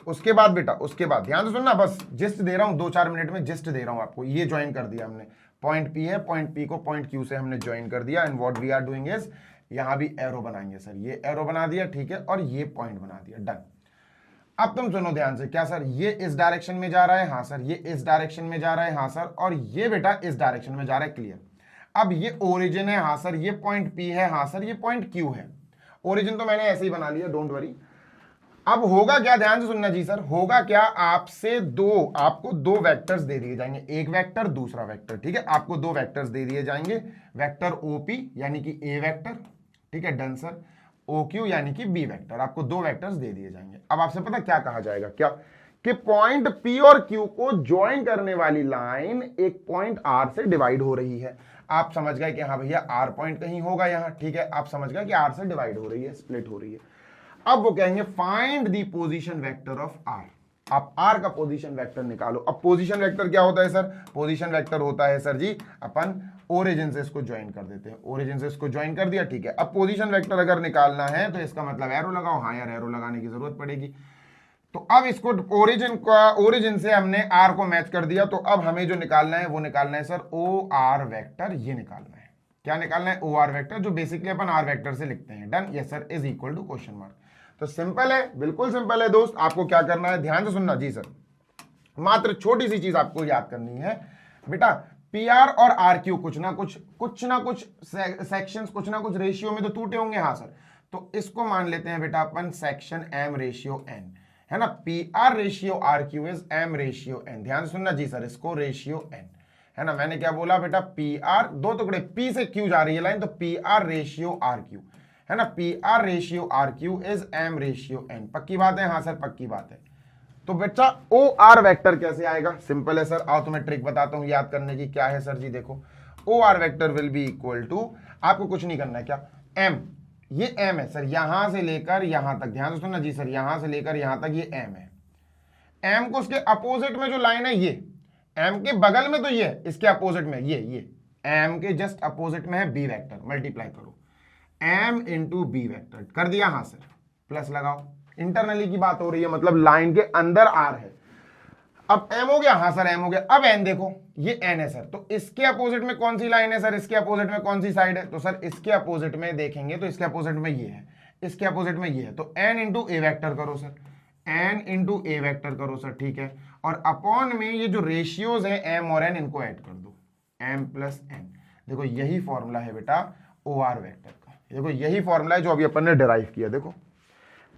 उसके बाद बेटा, उसके बाद ध्यान से सुनना, बस जिस्ट दे रहा हूं, 2-4 मिनट में जिस्ट दे रहा हूं आपको। ये ज्वाइन कर दिया हमने, पॉइंट पी है, पॉइंट पी को पॉइंट क्यू से हमने ज्वाइन कर दिया, and what we are doing is यहां भी एरो बनाएंगे सर, ये एरो बना दिया, ठीक है, और ये पॉइंट बना दिया, डन। अब तुम सुनो ध्यान से, क्या सर ये इस डायरेक्शन में जा रहा है, हाँ सर, ये इस डायरेक्शन में जा रहा है, हाँ सर, और ये बेटा इस डायरेक्शन में जा रहा है, क्लियर। अब ये ओरिजिन है, हाँ सर, ये पॉइंट पी है, हाँ सर, ये पॉइंट क्यू है। ओरिजिन तो मैंने ऐसे ही बना लिया, डोंट वरी। अब होगा क्या, ध्यान से सुनना जी सर, होगा क्या, आपको दो वेक्टर्स दे दिए जाएंगे, एक वेक्टर दूसरा वेक्टर, ठीक है, आपको दो वेक्टर्स दे दिए जाएंगे, वेक्टर ओपी यानी कि ए वेक्टर, ठीक है, डन सर, OQ यानी कि बी वेक्टर, आपको दो वेक्टर्स दे दिए जाएंगे। अब आपसे पता क्या कहा जाएगा, क्या कि पॉइंट P और Q को ज्वाइन करने वाली लाइन एक पॉइंट R से डिवाइड हो रही है। आप समझ गए कि हाँ भैया R पॉइंट कहीं होगा यहां, ठीक है, आप समझ गए कि R से डिवाइड हो रही है, स्प्लिट हो रही है। अब वो कहेंगे find the position vector of R, आप R का पोजीशन वेक्टर निकालो। अब पोजीशन वेक्टर क्या होता है सर, पोजीशन वेक्टर होता है सर जी, अपन ओरिजिन से इसको ज्वाइन कर देते हैं, ओरिजिन से इसको ज्वाइन कर दिया, ठीक है। अब पोजीशन वेक्टर अगर निकालना है तो इसका मतलब एरो लगाओ, हाँ यार एरो लगाने की जरूरत पड़ेगी। तो अब इसको ओरिजिन से हमने R को मैच कर दिया, तो अब हमें जो निकालना है वो निकालना है सर OR वेक्टर, ये निकालना है, क्या निकालना है, OR वेक्टर, जो बेसिकली अपन R वेक्टर से लिखते हैं, done, yes sir, is equal to question mark. तो सिंपल है, बिल्कुल सिंपल है दोस्त, आपको क्या करना है, ध्यान से सुनना जी सर, मात्र छोटी सी चीज आपको याद करनी है बेटा, PR और RQ कुछ ना कुछ सेक्शंस, कुछ ना कुछ रेशियो में तो टूटे होंगे, हाँ सर, तो इसको मान लेते हैं बेटा अपन सेक्शन M रेशियो N, है ना, PR ratio RQ is M ratio N, ध्यान से सुनना जी सर, इसको रेशियो N, है ना, मैंने क्या बोला बेटा, PR दो टुकड़े, P से Q जा रही है लाइन, तो PR रेशियो RQ, है ना, PR ratio RQ is M ratio N, पक्की बात है, हाँ सर पक्की बात है। तो बच्चा OR वेक्टर कैसे आएगा, सिंपल है सर, आओ तुम्हें ट्रिक बताता हूं याद करने की, क्या है सर जी, देखो OR vector will be equal to, आपको कुछ नहीं करना है, क्या M, ये M है सर, यहां से लेकर यहां तक, ध्यान से सुनना जी सर, यहां से लेकर यहां तक ये M है, M को उसके अपोजिट में जो लाइन है ये, M के बगल में तो ये, इसके अपोजिट में ये M के जस्ट अपोजिट में है B वेक्टर, मल्टीप्लाई करो M इंटू बी वेक्टर, कर दिया, हाँ सर, प्लस लगाओ, इंटरनली की बात हो रही है, मतलब लाइन के अंदर R है। अब M हो गया, हाँ सर M हो गया। अब N देखो, ये N है सर, तो इसके अपोजिट में कौन सी लाइन है सर, इसके अपोजिट में कौन सी साइड है, तो सर इसके अपोजिट में देखेंगे तो इसके अपोजिट में ये है, इसके अपोजिट में ये है, तो N इंटू ए वेक्टर करो sir, N into A vector करो सर, ठीक है, और अपॉन में ये जो रेशियोज है M और N, इनको ऐड कर दो, M प्लस N, देखो यही फॉर्मूला है बेटा OR वेक्टर का, देखो यही फॉर्मूला है जो अभी अपन ने डिराइव किया, देखो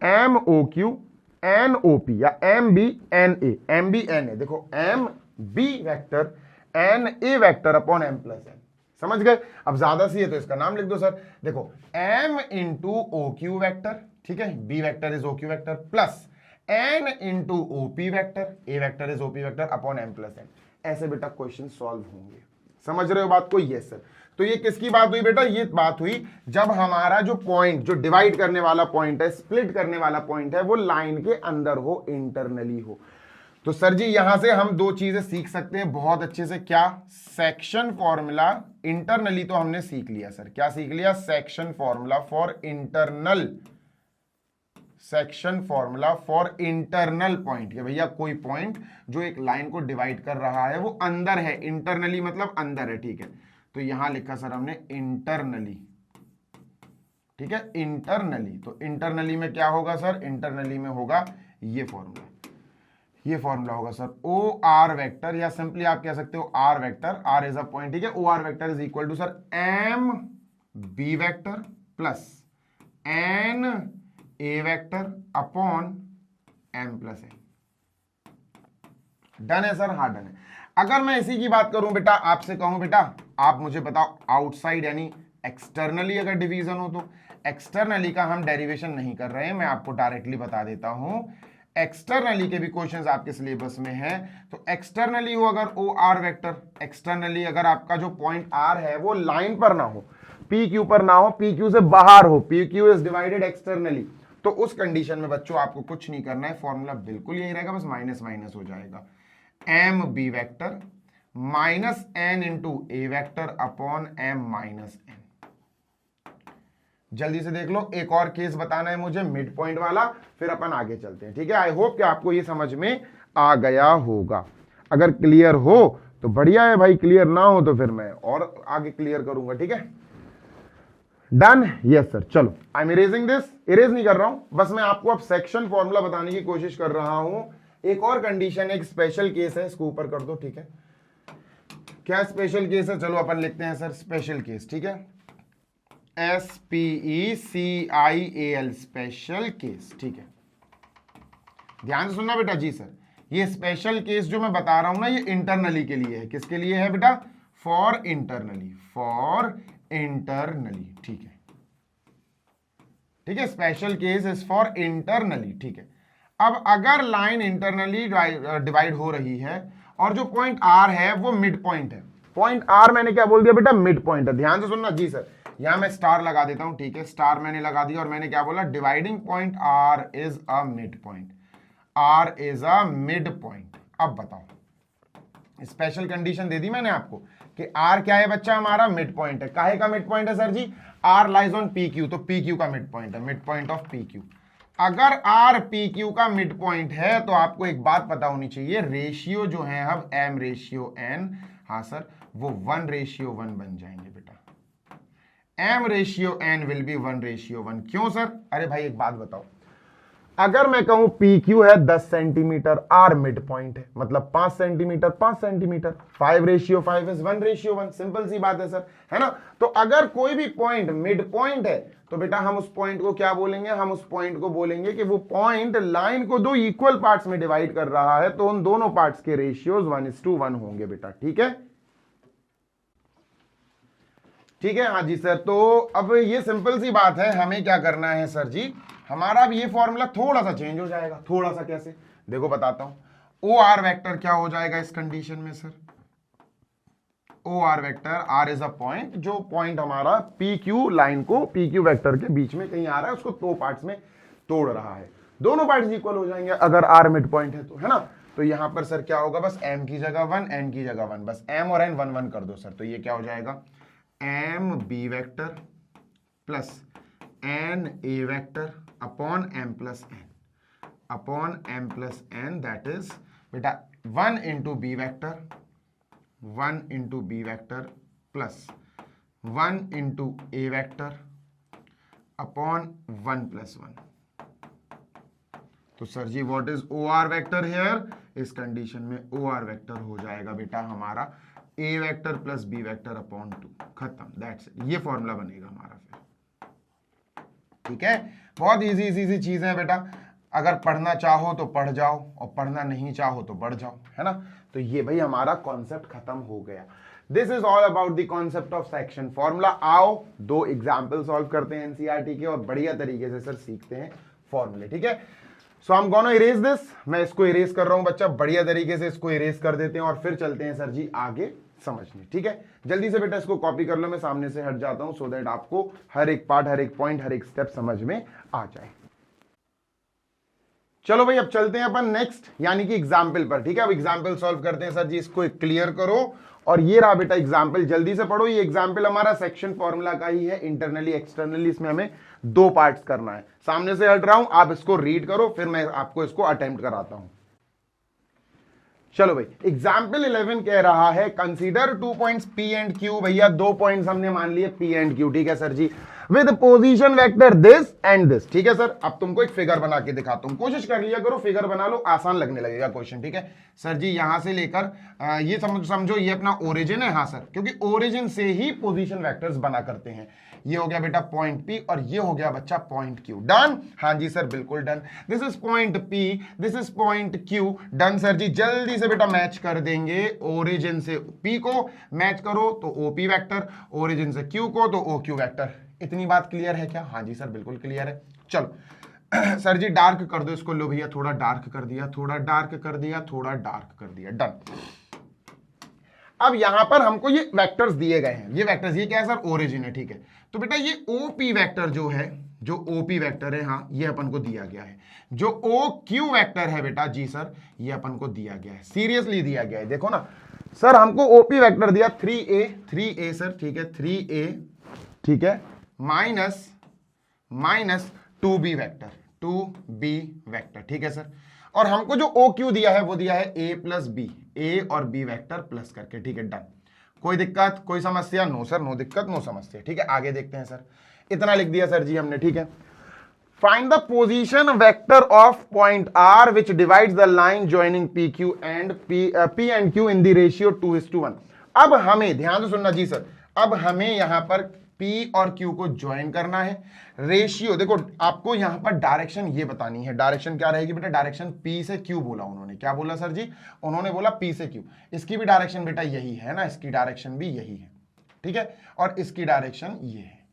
MOQ NOP या MB NA, MB NA, देखो MB vector NA vector upon M plus N, समझ गए। अब ज्यादा सी है तो इसका नाम लिख दो सर, देखो M इंटू OQ वेक्टर, ठीक है, B vector is OQ vector, plus N into OP vector, A vector is OP vector upon M plus N, ऐसे बेटा क्वेश्चन सॉल्व होंगे, समझ रहे हो बात को, यस सर। तो ये किसकी बात हुई बेटा, ये बात हुई जब हमारा जो पॉइंट, जो डिवाइड करने वाला पॉइंट है, स्प्लिट करने वाला पॉइंट है, वो लाइन के अंदर हो, इंटरनली हो। तो सर जी यहां से हम दो चीजें सीख सकते हैं बहुत अच्छे से, क्या, सेक्शन फॉर्मूला, इंटरनली तो हमने सीख लिया सर, क्या सीख लिया, section formula for internal, section formula for internal point, या भैया कोई पॉइंट जो एक लाइन को डिवाइड कर रहा है वो अंदर है, इंटरनली मतलब अंदर है, ठीक है, तो यहां लिखा सर हमने इंटरनली, ठीक है, इंटरनली, तो इंटरनली में क्या होगा सर, इंटरनली में होगा ये फॉर्मूला, ये फॉर्मूला होगा सर OR वेक्टर, या सिंपली आप कह सकते हो R vector, R is a point, ठीक है, OR vector is equal to sir MB vector plus NA vector upon M plus N, done है सर, हाँ डन है। अगर मैं इसी की बात करूं बेटा, आपसे कहूं बेटा आप मुझे बताओ आउटसाइड यानी एक्सटर्नली अगर डिवीजन हो, तो एक्सटर्नली का हम डेरिवेशन नहीं कर रहे हैं, मैं आपको डायरेक्टली बता देता हूं, एक्सटर्नली के भी क्वेश्चंस आपके सिलेबस में है, तो एक्सटर्नली हो अगर OR वेक्टर, एक्सटर्नली अगर आपका जो पॉइंट R है वो लाइन पर ना हो, PQ पर ना हो, PQ से बाहर हो, PQ इज डिवाइडेड एक्सटर्नली, तो उस कंडीशन में बच्चों आपको कुछ नहीं करना है, फॉर्मूला बिल्कुल यही रहेगा, बस माइनस माइनस हो जाएगा, MB vector minus N into A vector upon M minus N. जल्दी से देख लो, एक और केस बताना है मुझे मिड पॉइंट वाला, फिर अपन आगे चलते हैं। ठीक है, आई होप कि आपको ये समझ में आ गया होगा। अगर क्लियर हो तो बढ़िया है भाई, क्लियर ना हो तो फिर मैं और आगे क्लियर करूंगा। ठीक है, डन? Yes sir. चलो, I am erasing this. Erase नहीं कर रहा हूं, बस मैं आपको अब सेक्शन फॉर्मूला बताने की कोशिश कर रहा हूं। एक और कंडीशन, एक स्पेशल केस है, इसको ऊपर कर दो। ठीक है, क्या स्पेशल केस है? चलो अपन लिखते हैं सर स्पेशल केस। ठीक है, SPECIAL, स्पेशल केस। ठीक है, ध्यान से सुनना बेटा। जी सर, ये स्पेशल केस जो मैं बता रहा हूं ना, ये इंटरनली के लिए है। किसके लिए है बेटा? For internally, for internally. ठीक है, ठीक है, special case is for internally. ठीक है, अब अगर लाइन इंटरनली डिवाइड हो रही है और जो पॉइंट आर है वो मिड पॉइंट है। पॉइंट आर मैंने क्या बोल दिया बेटा? मिड पॉइंट है। ध्यान से सुनना। जी सर, यहां मैं स्टार लगा देता हूं। ठीक है, स्टार मैंने लगा दिया और मैंने क्या बोला? Dividing point R is a mid point. R is a mid point. अब बताओ, स्पेशल कंडीशन दे दी मैंने आपको कि आर क्या है बच्चा? हमारा मिड पॉइंट है। काहे का मिड पॉइंट है sir ji? R lies on P Q, तो पी क्यू का मिड पॉइंट है, mid point of P Q. अगर आर पी क्यू का मिड पॉइंट है तो आपको एक बात पता होनी चाहिए, रेशियो जो है अब एम रेशियो एन, हाँ सर, वो 1:1 बन जाएंगे बेटा। M ratio N will be 1:1। क्यों सर? अरे भाई एक बात बताओ, अगर मैं कहूं पी क्यू है 10 सेंटीमीटर, आर मिड पॉइंट है, मतलब 5 सेंटीमीटर 5 सेंटीमीटर, 5:5 इज 1:1। सिंपल सी बात है सर, है ना? तो अगर कोई भी पॉइंट मिड पॉइंट है तो बेटा हम उस पॉइंट को क्या बोलेंगे? हम उस पॉइंट को बोलेंगे कि वो पॉइंट लाइन को 2 इक्वल पार्ट्स में डिवाइड कर रहा है, तो उन दोनों पार्ट्स के रेशियोज 1:1 होंगे बेटा। ठीक है, ठीक है, हाँ जी सर। तो अब ये सिंपल सी बात है, हमें क्या करना है सर जी? हमारा अब ये फॉर्मूला थोड़ा सा चेंज हो जाएगा। थोड़ा सा कैसे? देखो बताता हूं। ओ आर वेक्टर क्या हो जाएगा इस कंडीशन में sir? O R vector, R is a point, जो पॉइंट हमारा पी क्यू लाइन को पी क्यू वेक्टर के बीच में कहीं आ रहा है, उसको 2 पार्ट्स में तोड़ रहा है। दोनों पार्ट्स इक्वल हो जाएंगे अगर आर मिड पॉइंट है तो, है ना? तो यहां पर सर क्या होगा? बस एम की जगह 1, एन की जगह 1, बस एम और एन 1 1 कर दो सर। तो ये क्या हो जाएगा? M B vector plus N A vector upon M plus N, upon M plus N, that is बेटा 1 into B vector, 1 into B vector plus 1 into A vector upon 1 plus 1। तो sir जी what is O R vector here? इस condition में O R vector हो जाएगा बेटा हमारा A vector plus B vector upon 2। खत्म, दैट्स इट। ये फॉर्मूला बनेगा हमारा फिर। ठीक है, बहुत इजी इजी चीज है बेटा। अगर पढ़ना चाहो तो पढ़ जाओ और पढ़ना नहीं चाहो तो बढ़ जाओ, है ना? तो ये भाई हमारा कॉन्सेप्ट खत्म हो गया। This is all about the concept of section formula. आओ 2 एग्जाम्पल सॉल्व करते हैं एनसीईआरटी के और बढ़िया तरीके से सर सीखते हैं फॉर्मूले। ठीक है, so I am gonna erase this. मैं इसको इरेज कर रहा हूं बच्चा, बढ़िया तरीके से इसको इरेज कर देते हैं और फिर चलते हैं सर जी आगे समझने। ठीक है, जल्दी से बेटा इसको कॉपी कर लो, मैं सामने से हट जाता हूं सो दैट आपको हर एक पार्ट, हर एक पॉइंट, हर एक स्टेप समझ में आ जाए। चलो भाई अब चलते हैं अपन नेक्स्ट यानी कि एग्जाम्पल पर। ठीक है, अब एग्जाम्पल सॉल्व करते हैं सर जी। इसको क्लियर करो और ये रहा बेटा एग्जाम्पल, जल्दी से पढ़ो। ये एग्जाम्पल हमारा सेक्शन फॉर्मूला का ही है, इंटरनली एक्सटर्नली। इसमें हमें 2 पार्ट्स करना है। सामने से हट रहा हूं, आप इसको रीड करो, फिर मैं आपको इसको अटेम्प्ट कराता हूं। चलो भाई, एग्जाम्पल 11 कह रहा है consider 2 points P and Q। भैया 2 पॉइंट्स हमने मान लिए P एंड Q। ठीक है सर जी, with position vector this and this. ठीक है सर, अब तुमको एक फिगर बना के दिखाता हूं, कोशिश कर लिया करो, फिगर बना लो, आसान लगने लगेगा क्वेश्चन। ठीक है सर जी, यहां से लेकर ये समझो ये अपना ओरिजिन है। हाँ सर, क्योंकि ओरिजिन से ही पोजीशन वेक्टर्स बना करते हैं। ये हो गया बेटा पॉइंट P और ये हो गया बच्चा पॉइंट Q। डन? हाँ जी सर, बिल्कुल done. This is point P, this is point Q। Done sir जी, जल्दी से बेटा मैच कर देंगे। ओरिजिन से P को मैच करो तो OP वेक्टर, ओरिजिन से Q को तो OQ वेक्टर। इतनी बात क्लियर है क्या? हाँ जी सर, बिल्कुल क्लियर है। चलो सर जी डार्क कर दो इसको। लो भैया, थोड़ा डार्क कर दिया, थोड़ा डार्क कर दिया, थोड़ा डार्क कर दिया। डन। अब यहां पर हमको ये वेक्टर्स दिए गए हैं। ये वेक्टर्स, ये क्या है सर? ओरिजिन है। ठीक है, तो बेटा ये OP वेक्टर जो है, जो ओपी वेक्टर है, हाँ ये अपन को दिया गया है। जो ओ क्यू वेक्टर है बेटा, जी सर ये अपन को दिया गया है, सीरियसली दिया गया है। देखो ना सर, हमको ओपी वेक्टर दिया 3a सर, ठीक है 3a, ठीक है, माइनस 2b वेक्टर, ठीक है सर। और हमको जो ओ क्यू दिया है वो दिया है a प्लस बी, ए और बी वेक्टर प्लस करके, ठीक है डन। कोई दिक्कत, कोई समस्या? नो सर, नो दिक्कत, नो समस्या, ठीक है। आगे देखते हैं सर, इतना लिख दिया सर जी हमने, ठीक है। Find the position vector of point R which divides the line joining P Q and P and Q in the ratio 2:1। अब हमें ध्यान से सुनना जी सर, अब हमें यहां पर P और Q को ज्वाइन करना है। रेशियो देखो, आपको यहां पर डायरेक्शन ये बतानी है। डायरेक्शन क्या रहेगी बेटा? डायरेक्शन P से Q बोला उन्होंने। क्या बोला सर जी? उन्होंने बोला P से Q। इसकी भी डायरेक्शन बेटा यही है ना, इसकी डायरेक्शन भी यही है, ठीक है, और इसकी डायरेक्शन ये है,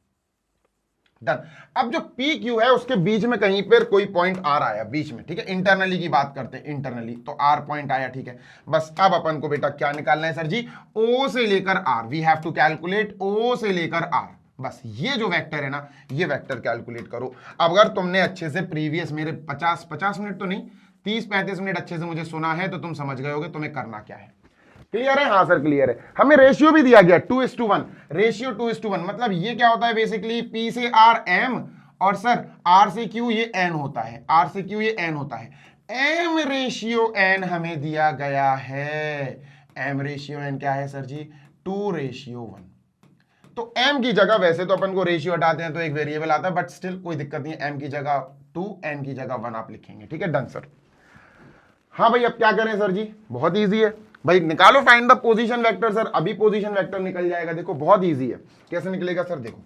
डन। अब जो पी क्यू है उसके बीच में कहीं पर कोई पॉइंट आर आया बीच में, ठीक है। इंटरनली की बात करते हैं, इंटरनली तो आर पॉइंट आया, ठीक है। बस अब अपन को बेटा क्या निकालना है सर जी? ओ से लेकर R, we have to calculate O से लेकर आर। बस ये जो वेक्टर है ना, ये वेक्टर कैलकुलेट करो। अब अगर तुमने अच्छे से प्रीवियस मेरे 50 मिनट तो नहीं, 30-35 मिनट अच्छे से मुझे सुना है तो तुम समझ गए होगे तुम्हें करना क्या है। क्लियर है? हाँ सर क्लियर है। हमें रेशियो भी दिया गया 2:1, रेशियो 2:1, मतलब ये क्या होता है बेसिकली? P से R M और सर R से Q ये N होता है, R से Q ये N होता है। M रेशियो N हमें दिया गया है। M रेशियो N क्या है सर जी? 2:1। तो M की जगह, वैसे तो अपन को रेशियो हटाते हैं तो एक वेरिएबल आता है, बट स्टिल कोई दिक्कत नहीं है, M की जगह 2, N की जगह 1 आप लिखेंगे, ठीक है डन सर। हाँ भाई अब क्या करें सर जी? बहुत ईजी है भाई, निकालो find the position vector. Sir अभी पोजीशन वेक्टर निकल जाएगा, देखो बहुत इजी है। कैसे निकलेगा सर? देखो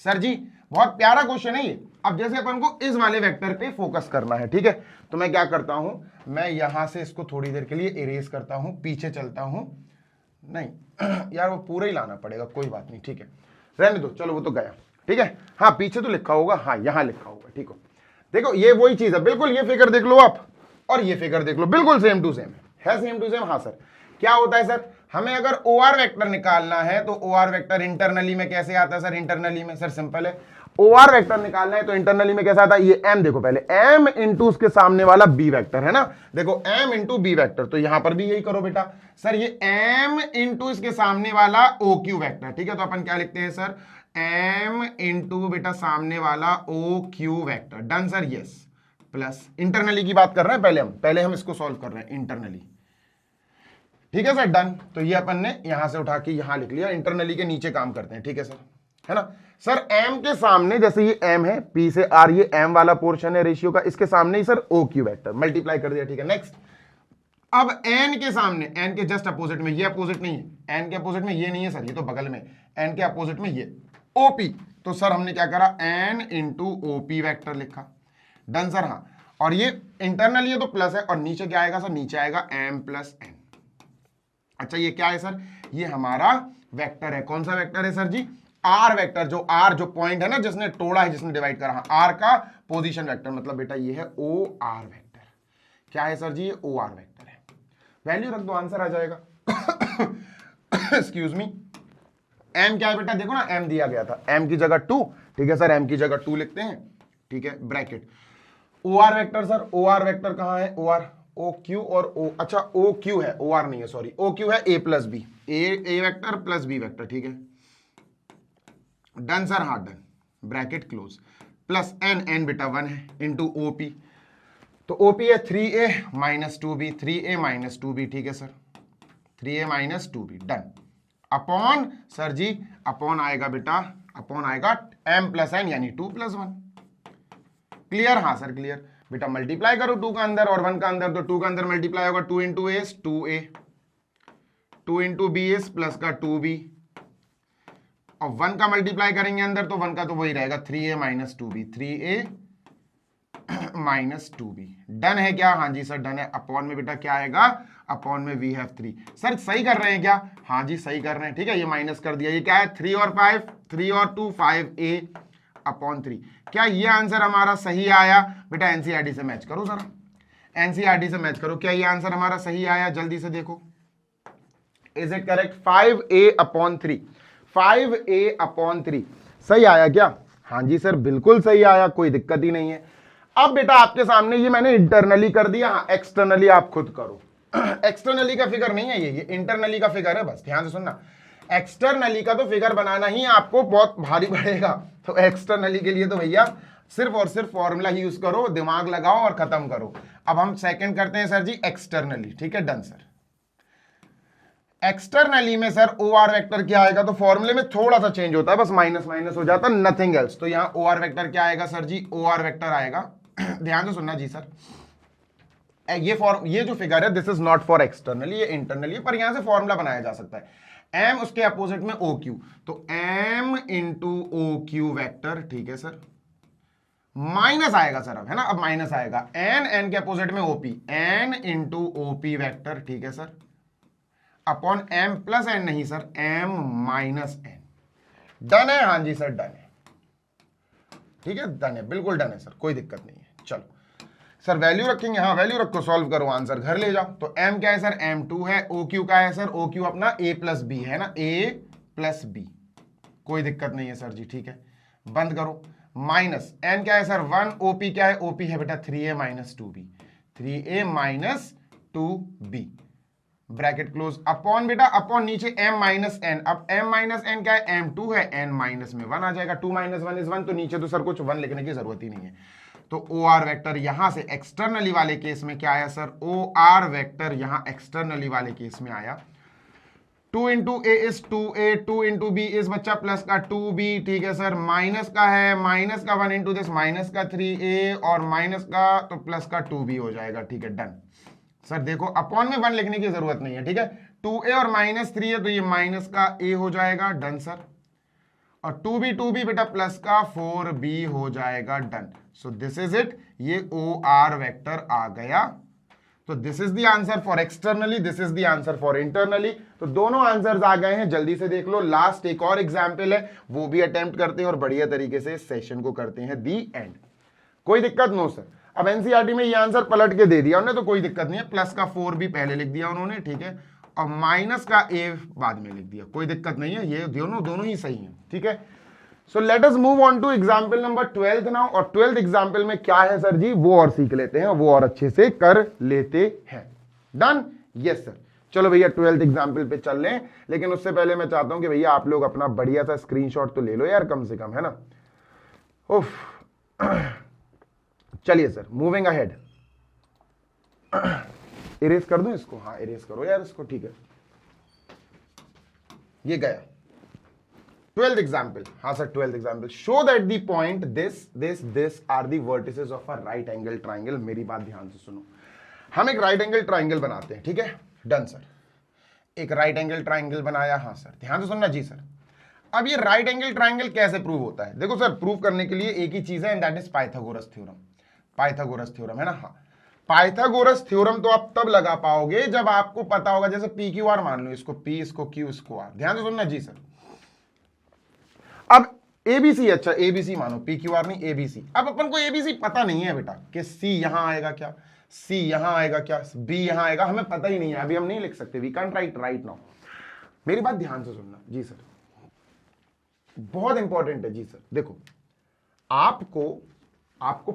सर जी बहुत प्यारा क्वेश्चन है ये। अब जैसे अपन को इस वाले वेक्टर पे फोकस करना है, ठीक है, तो मैं क्या करता हूं, मैं यहां से इसको थोड़ी देर के लिए इरेज करता हूं, पीछे चलता हूं। नहीं यार वो पूरा ही लाना पड़ेगा, कोई बात नहीं, ठीक है रहने दो, चलो वो तो गया, ठीक है। हाँ पीछे तो लिखा होगा, हाँ यहां लिखा होगा, ठीक हो। देखो ये वही चीज है बिल्कुल, ये फिगर देख लो आप और ये फिगर देख लो, बिल्कुल सेम टू सेम है, सेम टू सेम। हाँ सर क्या होता है सर, हमें अगर ओ आर वेक्टर निकालना है तो ओ आर वेक्टर इंटरनली में कैसे आता है सर? इंटरनली में सर सिंपल है, ओ आर वेक्टर निकालना है तो इंटरनली में कैसा आता है? ये m देखो पहले, m इंटू उसके सामने वाला b वेक्टर है ना, देखो m इंटू b वेक्टर, तो यहां पर भी यही करो बेटा। सर ये m इंटू इसके सामने वाला o q वेक्टर, ठीक है, तो अपन क्या लिखते हैं सर? m इंटू बेटा सामने वाला o q vector, done sir, yes. Plus internally की बात कर रहे हैं पहले हम इसको सॉल्व कर रहे हैं इंटरनली, ठीक है सर डन। तो ये अपन ने यहां से उठा के यहां लिख लिया, इंटरनली के नीचे काम करते हैं, ठीक है सर, है ना। सर m के सामने, जैसे ये m है, p से r ये m वाला पोर्शन है रेशियो का, इसके सामने ही sir o q vector multiply कर दिया, ठीक है नेक्स्ट। अब n के सामने, n के जस्ट अपोजिट में, ये अपोजिट नहीं है, n के अपोजिट में ये नहीं है सर, ये तो बगल में, n के अपोजिट में ये OP, तो सर हमने क्या करा? n इंटू OP वेक्टर लिखा, डन सर। हाँ और ये इंटरनल ये तो प्लस है, और नीचे क्या आएगा सर? नीचे आएगा m प्लस n। अच्छा ये क्या है सर? ये हमारा वेक्टर है, कौन सा वेक्टर है सर जी? आर वेक्टर, जो आर जो पॉइंट है ना जिसने तोड़ा है, जिसने डिवाइड करा, आर का पोजीशन वेक्टर, मतलब बेटा ये है ओ आर वेक्टर। क्या है सर जी? ये ओ आर वेक्टर है। वैल्यू रख दो, आंसर आ जाएगा। एक्सक्यूज मी, एम क्या है बेटा? देखो ना एम दिया गया था, एम की जगह 2, ठीक है सर, एम की जगह 2 लिखते हैं, ठीक है, bracket. O R vector sir, O R vector कहां है? ओ आर, ओ क्यू और ओ, अच्छा ओ क्यू है, ओ आर नहीं है, सॉरी, ओ क्यू है A plus B, A vector plus B vector, ठीक है डन सर। हाँ done, bracket close, plus N, N बेटा 1 है, इंटू ओपी, तो ओपी है 3a minus 2b, 3a minus 2b, ठीक है sir, 3a minus 2b, done. Upon sir जी, अपॉन आएगा बेटा, अपॉन आएगा m प्लस n यानी 2 प्लस 1। क्लियर? हाँ सर क्लियर। बेटा मल्टीप्लाई करो 2 का अंदर और 1 का अंदर, तो 2 का अंदर मल्टीप्लाई होगा 2 into is 2a, 2 into B is plus का 2b, और 1 का मल्टीप्लाई करेंगे अंदर तो 1 का तो वही रहेगा 3a minus 2b, 3a minus 2b, done है क्या? हाँ जी सर डन है। अपॉन में बेटा क्या आएगा? अपॉन में वी हैव 3। सर सही कर रहे हैं क्या? हाँ जी सही कर रहे हैं, ठीक है, ये माइनस कर दिया, ये क्या है? 3 और 5, 3 और 2 5a अपॉन 3। क्या ये आंसर हमारा सही आया? बेटा एनसीईआरटी से मैच करो जरा, एनसीईआरटी से मैच करो, क्या ये आंसर हमारा सही आया? जल्दी से देखो, is it correct? 5a upon 3, 5a upon 3 सही आया क्या? हाँ जी सर, बिल्कुल सही आया, कोई दिक्कत ही नहीं है। अब बेटा आपके सामने ये मैंने इंटरनली कर दिया, हाँ एक्सटर्नली आप खुद करो। एक्सटर्नली का फिगर नहीं है ये इंटरनली का फिगर है, बस ध्यान से सुनना। एक्सटर्नली का तो फिगर बनाना ही आपको बहुत भारी पड़ेगा, तो एक्सटर्नली के लिए तो भैया सिर्फ और सिर्फ फॉर्मूला ही यूज करो, दिमाग लगाओ और खत्म करो। अब हम सेकंड करते हैं सर जी एक्सटर्नली, ठीक है, डन सर। एक्सटर्नली में सर ओ आर वेक्टर क्या आएगा, तो फॉर्मूले में थोड़ा सा चेंज होता है, बस माइनस माइनस हो जाता है, नथिंग एल्स। तो यहां ओ आर वेक्टर क्या आएगा सर जी, ओ आर वेक्टर आएगा ध्यान से सुनना जी सर, ये जो फिगर है this is not for externally, ये इंटरनली, पर यहां से फॉर्मूला बनाया जा सकता है। एम उसके अपोजिट में ओ क्यू, तो M into O Q vector, ठीक है सर, माइनस आएगा सर, अब है ना, अब माइनस आएगा, एन के अपोजिट में OP, N into OP vector, ठीक है sir, upon M plus N नहीं sir, M minus N. Done है, हाँ जी सर डन है, ठीक है, डन है, बिल्कुल डन है सर, कोई दिक्कत नहीं है। चलो सर वैल्यू रखेंगे, हाँ वैल्यू रखो, सॉल्व करो, आंसर घर ले जाओ। तो m क्या है सर, m2 है, ओ क्यू का है सर, ओ क्यू अपना a प्लस बी है ना, a प्लस बी, कोई दिक्कत नहीं है सर जी, ठीक है, बंद करो। माइनस n क्या है सर 1, op क्या है, op है बेटा 3a minus 2b, 3a minus 2b, bracket close, upon बेटा अपॉन नीचे m माइनस n, अब m माइनस n क्या है, m2 है, n माइनस में 1 आ जाएगा, 2 माइनस 1 इज 1, तो नीचे तो सर कुछ 1 लिखने की जरूरत ही नहीं है। तो ओ आर वेक्टर यहां से एक्सटर्नली वाले केस में क्या आया सर, ओ आर वेक्टर यहां एक्सटर्नली वाले केस में आया 2 into A is 2a, 2 into B is बच्चा प्लस का 2b, ठीक है सर, माइनस का है, माइनस का 1 इंटू दिस माइनस का 3a, और माइनस का तो प्लस का 2b हो जाएगा, ठीक है, डन सर। देखो अपॉन में 1 लिखने की जरूरत नहीं है, ठीक है, 2a और माइनस 3 है तो ये माइनस का a हो जाएगा, डन सर, और 2b बेटा प्लस का 4b हो जाएगा, done. So this is it, ये ओ आर वेक्टर आ गया। तो this is the answer for externally, this is the answer for internally. तो दोनों आंसर्स आ गए हैं, जल्दी से देख लो। लास्ट एक और एग्जाम्पल है, वो भी अटेम्प्ट करते हैं और बढ़िया तरीके से सेशन को करते हैं दी एंड। कोई दिक्कत नो सर। अब एनसीईआरटी में ये आंसर पलट के दे दिया उन्होंने, तो कोई दिक्कत नहीं है, प्लस का 4b पहले लिख दिया उन्होंने, ठीक है, और माइनस का a बाद में लिख दिया, कोई दिक्कत नहीं है, ये दोनों ही सही है, ठीक है। So let us move on to example number 12 now. और 12th एग्जाम्पल में क्या है सर जी, वो और सीख लेते हैं, वो और अच्छे से कर लेते हैं। Done, yes sir. चलो भैया 12th एग्जाम्पल पे चल लें, लेकिन उससे पहले मैं चाहता हूं कि भैया आप लोग अपना बढ़िया सा स्क्रीनशॉट तो ले लो यार, कम से कम, है ना। उफ चलिए सर, मूविंग अहेड। इरेज कर दूं इसको, हाँ इरेज करो यार इसको, ठीक है, ये गया। 12th example, हाँ sir 12th example, show that the point this are the vertices of a right angle triangle। मेरी बात ध्यान से सुनो, हम एक राइट एंगल ट्राइंगल बनाते हैं, ठीक है, डन सर, एक राइट एंगल ट्राइंगल बनाया, हाँ सर ध्यान से सुनना जी सर। अब ये राइट एंगल ट्राइंगल कैसे प्रूव होता है, देखो सर प्रूव करने के लिए एक ही चीज है, and that is Pythagoras theorem. Pythagoras theorem है ना, हाँ, पाइथागोरस थ्योरम तो आप तब लगा पाओगे जब आपको पता होगा, जैसे पी क्यू आर मान लो, इसको पी, इसको क्यू, इसको आर, ध्यान से सुनना जी सर। अब एबीसी, अच्छा एबीसी मानो, पी क्यू आर नहीं एबीसी। अब अपन को एबीसी पता नहीं है बेटा कि सी यहां आएगा क्या, सी यहां आएगा क्या, बी यहां आएगा, हमें पता ही नहीं है, अभी हम नहीं लिख सकते, we can't write right now. मेरी बात ध्यान से सुनना जी सर, बहुत इंपॉर्टेंट है जी सर। देखो आपको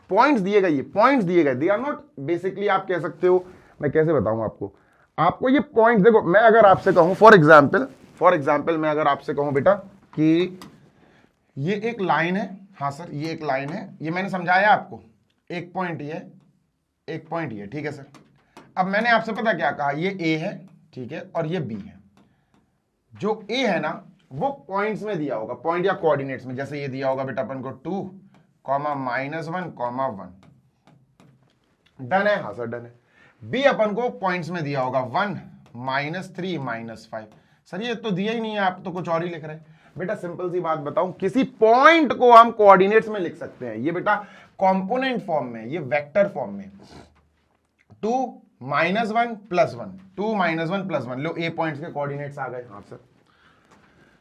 पॉइंट्स दिए गए, ये पॉइंट्स दिए गए, दे आर नॉट बेसिकली, आप कह सकते हो, मैं कैसे बताऊं आपको ये पॉइंट्स, देखो मैं अगर आपसे कहूं फॉर एग्जाम्पल मैं अगर आपसे कहूं बेटा कि ये एक लाइन है, हाँ सर ये एक लाइन है, ये मैंने समझाया आपको, एक पॉइंट ये, एक पॉइंट ये, ठीक है सर। अब मैंने आपसे पता क्या कहा, ये ए है, ठीक है, और ये बी है। जो ए है ना वो पॉइंट्स में दिया होगा, पॉइंट या कोऑर्डिनेट्स में, जैसे ये दिया होगा बेटा अपन को 2, -1, 1। डन है, हाँ सर डन है। बी अपन को पॉइंट्स में दिया होगा 1, -3, -5। सर ये तो दिया ही नहीं है, आप तो कुछ और ही लिख रहे हैं। बेटा सिंपल सी बात बताऊं, किसी पॉइंट को हम कोऑर्डिनेट्स में लिख सकते हैं, ये बेटा कंपोनेंट फॉर्म में, ये वेक्टर फॉर्म में, 2 -1 +1, 2 -1 +1, लो ए पॉइंट्स के कोऑर्डिनेट्स आ गए, हाँ सर।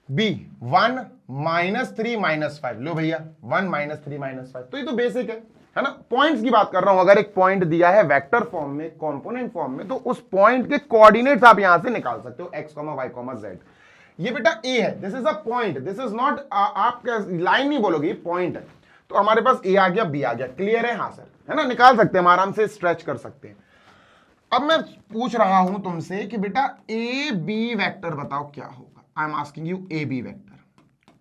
बी 1 -3 -5, लो भैया 1 -3 -5, तो ये तो बेसिक है ना, पॉइंट्स की बात कर रहा हूं। अगर एक पॉइंट दिया है वेक्टर फॉर्म में, कंपोनेंट फॉर्म में, तो उस पॉइंट के कोऑर्डिनेट्स आप यहां से निकाल सकते हो, x, y, z। ये बेटा ए है, this is a point, this is not, आप लाइन नहीं बोलोगे, पॉइंट है। तो हमारे पास ए आ गया, बी आ गया, क्लियर है? हाँ सर, है ना, निकाल सकते हैं हम आराम से, स्ट्रेच कर सकते हैं। अब मैं पूछ रहा हूं तुमसे कि बेटा ए बी वेक्टर बताओ क्या होगा। I am asking you A B vector.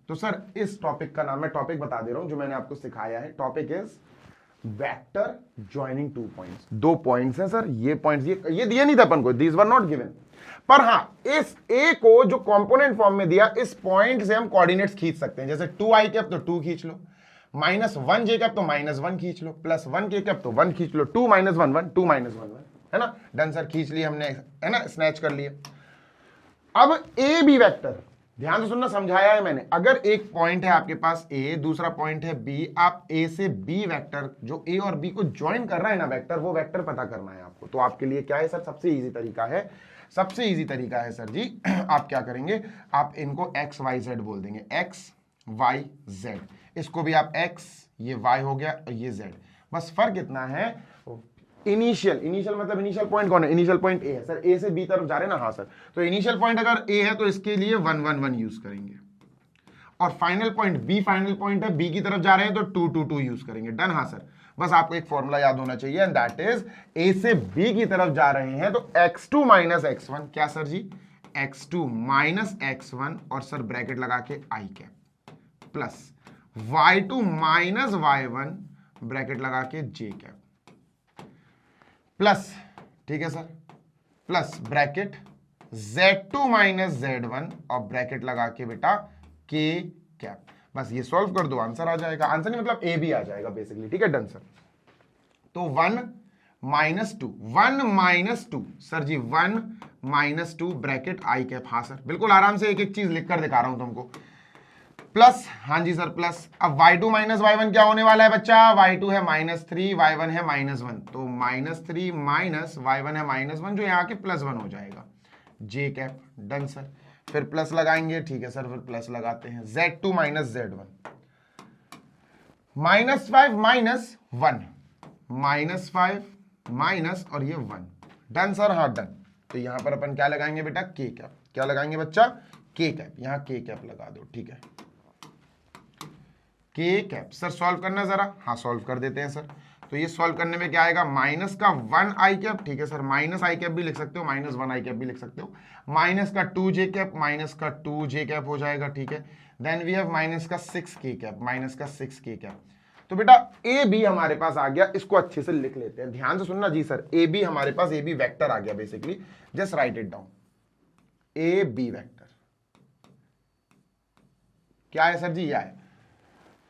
तो सर इस टॉपिक का नाम, मैं टॉपिक बता दे रहा हूं जो मैंने आपको सिखाया है, topic is vector joining two points. दो पॉइंट्स हैं सर, ये पॉइंट्स ये दिए नहीं था अपन को, दीज वर नॉट गिवन, पर हां इस ए को जो कंपोनेंट फॉर्म में दिया, इस पॉइंट से हम कोऑर्डिनेट्स खींच सकते हैं। जैसे 2i कैप तो 2 खींच लो, -1j कैप तो -1 खींच लो, +1k कैप तो 1 खींच लो, 2 - 1 1, 2 - 1 1, है ना, डन सर, खींच लिए हमने, है ना, स्नैच कर लिए। अब ए बी वेक्टर, ध्यान से सुनना, समझाया है मैंने। अगर एक पॉइंट है आपके पास ए, दूसरा पॉइंट है बी, आप ए से बी वेक्टर, जो ए और बी को ज्वाइन कर रहा है ना वेक्टर, वो वेक्टर पता करना है आपको। तो आपके लिए क्या है सर, सबसे इजी तरीका है, सबसे इजी तरीका है सर जी, आप क्या करेंगे, आप इनको एक्स वाई जेड बोल देंगे, एक्स वाई जेड, इसको भी आप एक्स, ये वाई हो गया और ये जेड। बस फर्क इतना है, इनिशियल मतलब इनिशियल पॉइंट कौन है, इनिशियल पॉइंट ए है सर, ए से बी तरफ जा रहे हैं ना, हाँ सर, तो इनिशियल पॉइंट अगर ए है तो इसके लिए 1 1 1 यूज करेंगे, और final point B, final point है बी की तरफ जा रहे हैं तो 2 2 2 यूज करेंगे, डन। हाँ सर, बस आपको एक फॉर्मूला याद होना चाहिए, एंड दैट इज ए से बी की तरफ जा रहे हैं तो x2 - x1, क्या सर जी, x2 - x1, और सर ब्रैकेट लगा के i cap, plus y2 - y1, bracket लगा के j कैप, प्लस, ठीक है sir, plus bracket z2 - z1 और ब्रैकेट लगा के बेटा k कैप। बस ये सॉल्व कर दो, आंसर आ जाएगा, आंसर नहीं मतलब ए भी आ जाएगा बेसिकली, ठीक है, डन सर। तो 1 - 2, 1 - 2 सर जी, 1 - 2 ब्रैकेट i कैप, हाँ सर, बिल्कुल आराम से एक एक चीज लिख कर दिखा रहा हूं तुमको, प्लस, हाँ जी सर, प्लस। अब y2 - y1 क्या होने वाला है बच्चा, y2 है -3, y1 है -1, तो -3 माइनस y1 है -1, जो यहाँ के +1 हो जाएगा, j कैप, डन सर। फिर प्लस लगाएंगे, ठीक है सर, फिर प्लस लगाते हैं, z2 - z1, -5 - 1, -5 माइनस और ये 1, डन सर, हाँ डन। तो यहां पर अपन क्या लगाएंगे बेटा, k कैप, क्या लगाएंगे बच्चा, k कैप, यहां k कैप लगा दो, ठीक है, k कैप। सर सॉल्व करना जरा, हाँ सॉल्व कर देते हैं सर। तो ये सॉल्व करने में क्या आएगा, माइनस का 1i कैप, ठीक है सर, माइनस i कैप भी लिख सकते हो, -1i कैप भी लिख सकते हो, माइनस का 2j कैप, माइनस का 2j कैप हो जाएगा, ठीक है। देन वी हैव माइनस का 6k कैप, माइनस का 6k कैप। तो बेटा ए बी हमारे पास आ गया, इसको अच्छे से लिख लेते हैं, ध्यान से सुनना जी सर, ए बी हमारे पास, ए बी वेक्टर आ गया basically, just write it down, A B vector क्या है सर जी, यह है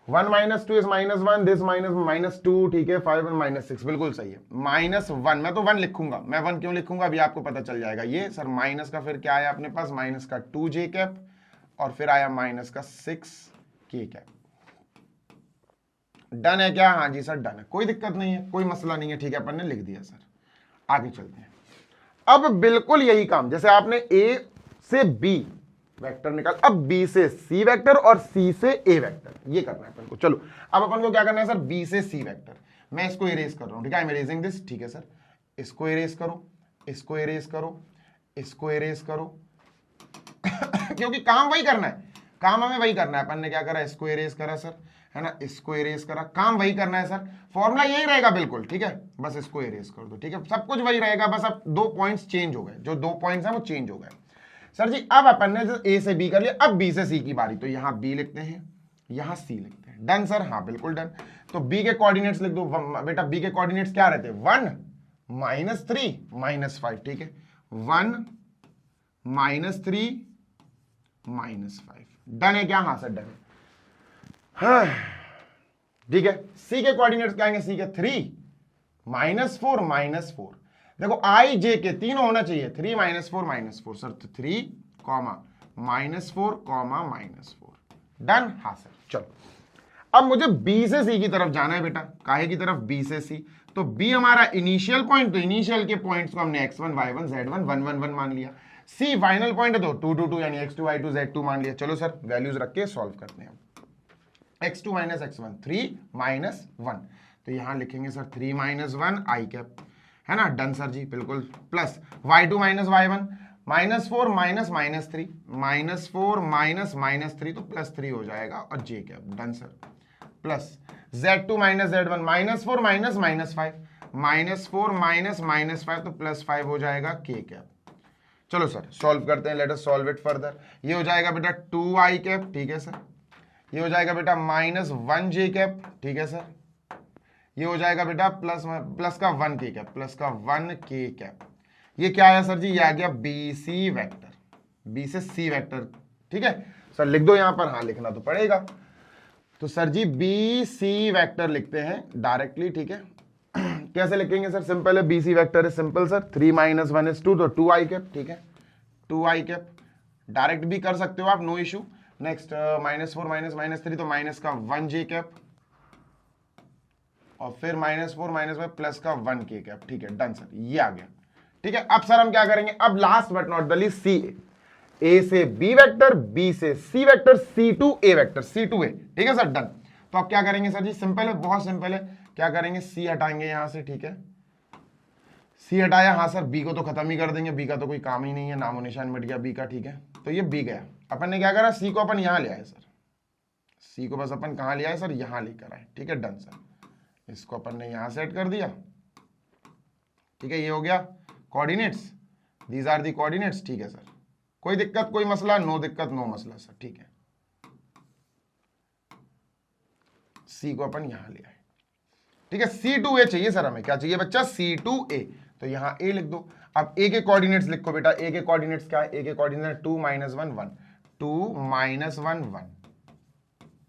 1 - 2 इज -1, दिस -2, ठीक है, 5 - 6, बिल्कुल सही है, -1, मैं तो 1 लिखूंगा, मैं 1 क्यों लिखूंगा अभी आपको पता चल जाएगा। ये सर माइनस का फिर क्या आया अपने पास, माइनस का 2j कैप, और फिर आया माइनस का 6k कैप, डन है क्या, हाँ जी सर डन है, कोई दिक्कत नहीं है, कोई मसला नहीं है, ठीक है, अपन ने लिख दिया सर। आगे चलते हैं, अब बिल्कुल यही काम, जैसे आपने ए से बी वेक्टर निकाल, अब बी से सी वेक्टर और सी से ए वेक्टर, ये करना है अपन को। चलो अब अपन को क्या करना है सर, बी से सी वेक्टर, मैं इसको इरेज कर रहा हूं, ठीक है, आई एम इरेजिंग दिस, ठीक है सर, इसको इरेज करो, इसको इरेज करो, इसको इरेज करो क्योंकि काम वही करना है, काम हमें वही करना है। अपन ने क्या करा, इसको इरेज करा सर, है ना, इसको इरेज करा, काम वही करना है सर, फॉर्मूला यही रहेगा बिल्कुल, ठीक है, बस इसको इरेज कर दो, ठीक है, सब कुछ वही रहेगा, बस अब 2 पॉइंट्स चेंज हो गए, जो 2 पॉइंट्स हैं वो चेंज हो गए सर जी। अब अपन ने ए से बी कर लिया, अब बी से सी की बारी, तो यहां बी लिखते हैं, यहां सी लिखते हैं, डन सर, हाँ बिल्कुल डन। तो बी के कोऑर्डिनेट्स लिख दो बेटा, बी के कोऑर्डिनेट्स क्या रहते हैं, 1 - 3 - 5, ठीक है, 1 - 3 - 5, डन है क्या, हाँ सर डन है, हाँ ठीक है। सी के कोऑर्डिनेट्स क्या आएंगे, सी के 3 - 4 - 4, देखो आई जे के तीनों होना चाहिए, 3 - 4 - 4 सर, तो 3, -4, -4, डन, हाँ सर। चलो अब मुझे बी से सी की तरफ जाना है बेटा, काहे की तरफ, बी से सी, तो बी हमारा इनिशियल पॉइंट, तो इनिशियल के पॉइंट्स को हमने x1 y1 z1 1 1 1 मान लिया, सी फाइनल पॉइंट है तो 2 2 2 यानी x2 y2 z2 मान लिया। चलो सर वैल्यूज रख के सॉल्व करते हैं, x2 - x1 3 - 1, तो यहां लिखेंगे सर 3 - 1 i कैप, है ना, डन सर जी बिल्कुल, plus y2 - y1 -4 minus -3, -4 minus -3 तो +3 हो जाएगा और J cap, done sir. Plus Z2 minus Z1, -4 minus -5, -4 minus -5 तो +5 हो जाएगा के कैप। चलो सर सॉल्व करते हैं, let us solve it further. ये हो जाएगा बेटा 2i कैप, ठीक है सर। ये हो जाएगा बेटा -1 जे कैप, ठीक है सर। ये हो जाएगा बेटा प्लस का 1 के कैप, प्लस का 1 के कैप। ये क्या आया सर जी? ये आ गया बी सी वेक्टर, बी से सी वेक्टर, ठीक है सर। लिख दो यहां पर, हाँ लिखना तो पड़ेगा। तो सर जी बी सी वेक्टर लिखते हैं डायरेक्टली, ठीक है। कैसे लिखेंगे सर? सिंपल है, बी सी वेक्टर है सिंपल सर, 3 - 1 is 2, तो 2i कैप, ठीक है 2i कैप। डायरेक्ट भी कर सकते हो आप, नो इशू। नेक्स्ट -4 माइनस -3 तो माइनस का 1 जे कैप, और फिर -4 माइनस में प्लस का 1 के कैप, ठीक है डन सर। ये आ गया, ठीक है। अब सर हम क्या करेंगे? अब last but not the least C, A से बी वेक्टर, बी से C vector, C to A vector, C to A, ठीक है सर डन। तो अब क्या करेंगे सर जी? सिंपल है, बहुत सिंपल है। क्या करेंगे? सी हटाएंगे यहां से, ठीक है। सी हटाया, हाँ सर बी को तो खत्म ही कर देंगे, बी का तो कोई काम ही नहीं है, नामो निशान मिट गया बी का, ठीक है। तो ये बी गया। अपन ने क्या करा? सी को अपन यहां ले आए सर, सी को बस अपन कहां ले आए सर? यहां लेकर आए, ठीक है डन सर। इसको अपन ने यहां सेट कर दिया, ठीक है। ये हो गया coordinates, these are the coordinates, ठीक है सर। कोई दिक्कत, कोई मसला? नो दिक्कत, नो मसला सर, ठीक है। सी को अपन यहां ले आए, ठीक है। C2A चाहिए सर हमें, क्या चाहिए बच्चा? C2A, तो यहां A लिख दो। अब A के कोऑर्डिनेट्स लिखो बेटा। A के कोऑर्डिनेट्स क्या है? A के कोऑर्डिनेट 2 - 1 1, 2 - 1 1,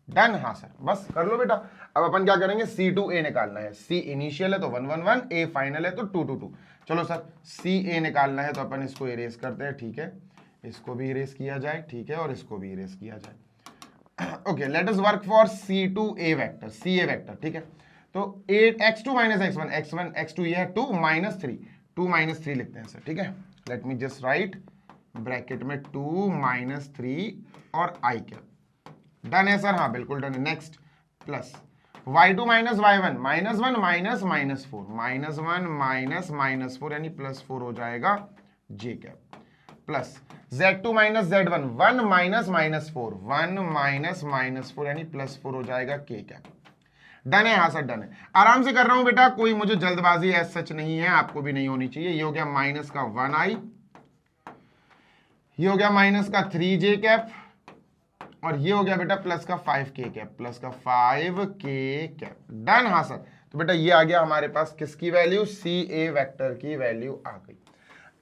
डन। हाँ सर बस कर लो बेटा। अब अपन क्या करेंगे? C2A निकालना है। C इनिशियल है तो 1 1 1, A फाइनल है तो 2 2 2। चलो सर CA निकालना है तो अपन इसको इरेज करते हैं, ठीक है। इसको भी इरेज किया जाए, ठीक है, और इसको भी इरेज किया जाए। Okay, let us work for C2A vector, CA vector, ठीक है। तो 8x2 - x1, x1 x2 ये है 2 - 3, 2 - 3 लिखते हैं सर, ठीक है। Let me just right bracket में 2 - 3 और i कैप, डन है सर, हाँ बिल्कुल डन है। Next plus y2 - y1, -1 minus -4, -1 -4 यानी +4 हो जाएगा j cap. Plus z2 - z1, 1 - -4, 1 - -4 यानी +4 हो जाएगा k कैप, डन है। हाँ सर डन है। आराम से कर रहा हूं बेटा, कोई मुझे जल्दबाजी एज सच नहीं है, आपको भी नहीं होनी चाहिए। ये हो गया माइनस का 1i, ये हो गया माइनस का 3j कैप, और ये हो गया बेटा प्लस का 5k कैप, प्लस का 5k कैप, डन। हाँ सर, तो बेटा ये आ गया हमारे पास किसकी वैल्यू? CA वेक्टर की वैल्यू आ गई।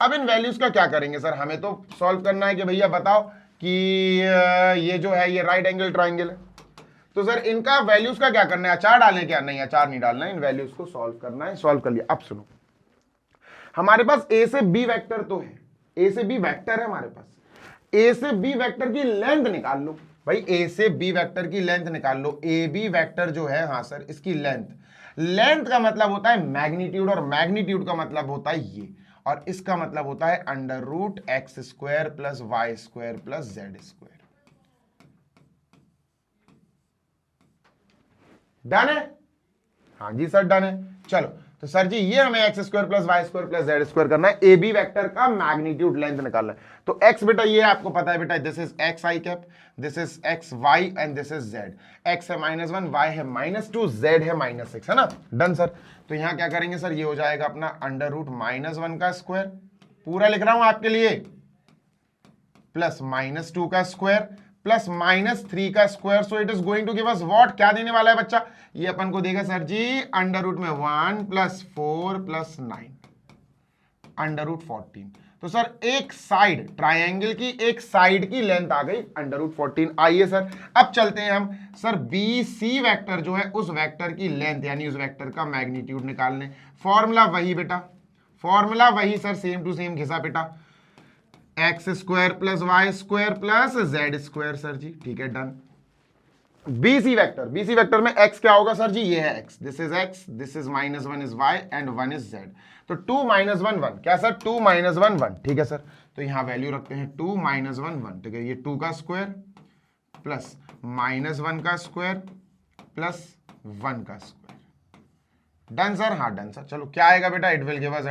अब इन वैल्यूज का क्या करेंगे सर? हमें तो सॉल्व करना है कि भैया बताओ कि ये जो है ये राइट एंगल ट्राइंगल है, तो सर इनका वैल्यूज का क्या करना है? अचार डालने क्या? नहीं, अचार नहीं डालना है, इन वैल्यूज को सॉल्व करना है। सॉल्व कर लिया। अब सुनो, हमारे पास ए से बी वेक्टर तो है, ए से बी वेक्टर है हमारे पास। ए से बी वेक्टर की लेंथ निकाल लो भाई, ए से बी वेक्टर की लेंथ निकाल लो। ए बी वेक्टर जो है, हाँ सर, इसकी लेंथ, लेंथ का मतलब होता है मैग्नीट्यूड, और मैग्नीट्यूड का मतलब होता है ये, और इसका मतलब होता है √x² + y² + z²। डन है? हाँ जी सर डन है। चलो तो सर जी ये हमें x² + y² + z² करना है, ए बी वेक्टर का मैग्नीट्यूड लेंथ निकालना है। तो x बेटा ये आपको पता है बेटा, this is xi cap, this is xy and this is z। x है -1, y है -2, z है -6, है ना, डन सर। तो यहां क्या करेंगे सर? ये हो जाएगा अपना √-1 का स्क्वायर, पूरा लिख रहा हूं आपके लिए, प्लस -2 का स्क्वायर प्लस -3 का square. So it is going to give us what? क्या देने वाला है बच्चा? ये अपन को देगा सर जी √1 + 4 + 9, √14। तो सर एक साइड, ट्राइंगल की एक साइड की लेंथ आ गई √14। आइए सर अब चलते हैं हम सर बी सी वेक्टर जो है उस वेक्टर की लेंथ यानी उस वेक्टर का मैग्नीट्यूड निकालने। फॉर्मूला वही बेटा, फॉर्मूला वही सर, सेम टू सेम घिसा बेटा, x² + y² + z² सर जी, ठीक है done. BC vector, BC vector में x क्या होगा सर जी? ये है x, this is x, this is -1 is y and 1 is z। तो 2 - 1 1, क्या सर? 2 - 1 1, ठीक है सर। तो यहां वैल्यू रखते हैं 2 - 1 1, ठीक है। ये 2 का स्क्वायर प्लस -1 का स्क्वायर प्लस 1 का स्क्वायर, डन सर, हाँ डन सर। चलो क्या आएगा बेटा? इट विल गिव अस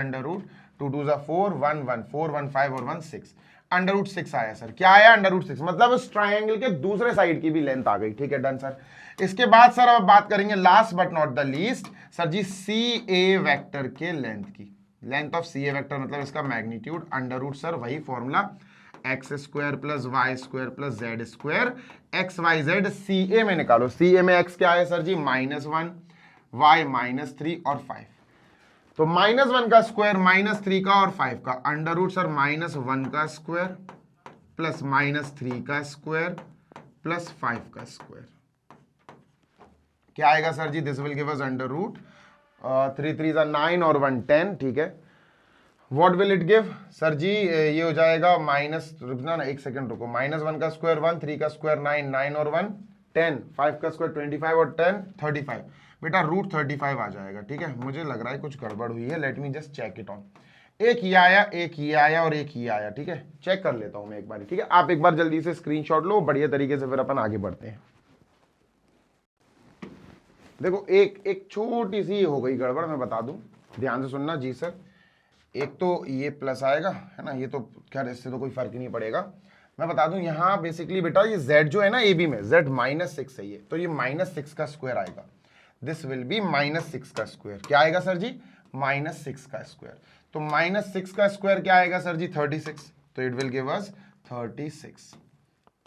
2 2 4 1 1 4 1 5 और 1 6 √6 आया सर। क्या आया? √6, मतलब इस ट्राइंगल के दूसरे साइड की भी लेंथ आ गई। ठीक है, डन सर। इसके बाद सर अब बात करेंगे last but not the least sir जी सी ए वेक्टर के लेंथ की। Length of C A vector मतलब इसका मैग्नीट्यूड √ सर वही formula x² plus y² plus z², XYZ C A में निकालो। सी ए में x क्या है सर जी? -1, y -3 और 5। तो -1 का स्क्वायर, -3 का और 5 का, √ सर -1 का स्क्वायर प्लस -3 का स्क्वायर प्लस 5 का स्क्वायर। क्या आएगा सर जी? दिस विल गिव अस √ 3 3 9 और 1 10। ठीक है, what will it give sir जी? ये हो जाएगा रुकना ना, एक सेकंड रुको। -1 का स्क्वायर 1, 3 का स्क्वायर 9, 9 और 1 10, 5 का स्क्वायर 25 और 10 35। बेटा √35 आ जाएगा। ठीक है, मुझे लग रहा है कुछ गड़बड़ हुई है, let me just check it on. एक ये आया, एक ये आया और एक ये आया। ठीक है, चेक कर लेता हूं मैं एक बार। ठीक है, आप एक बार जल्दी से स्क्रीनशॉट लो, बढ़िया तरीके से फिर अपन आगे बढ़ते हैं। देखो एक छोटी सी हो गई गड़बड़, मैं बता दूं, ध्यान से सुनना जी सर। एक तो ये प्लस आएगा, है ना, ये तो खैर इससे तो कोई फर्क ही नहीं पड़ेगा। मैं बता दूं यहाँ बेसिकली बेटा ये z जो है ना AB में, z -6 है ये, तो ये -6 का स्क्वायर आएगा। दिस विल बी -6 का स्क्वायर। क्या आएगा सर जी? -6 का स्क्वायर। तो -6 का स्क्वायर क्या आएगा सर जी? 36। तो इट विल गिव अस 36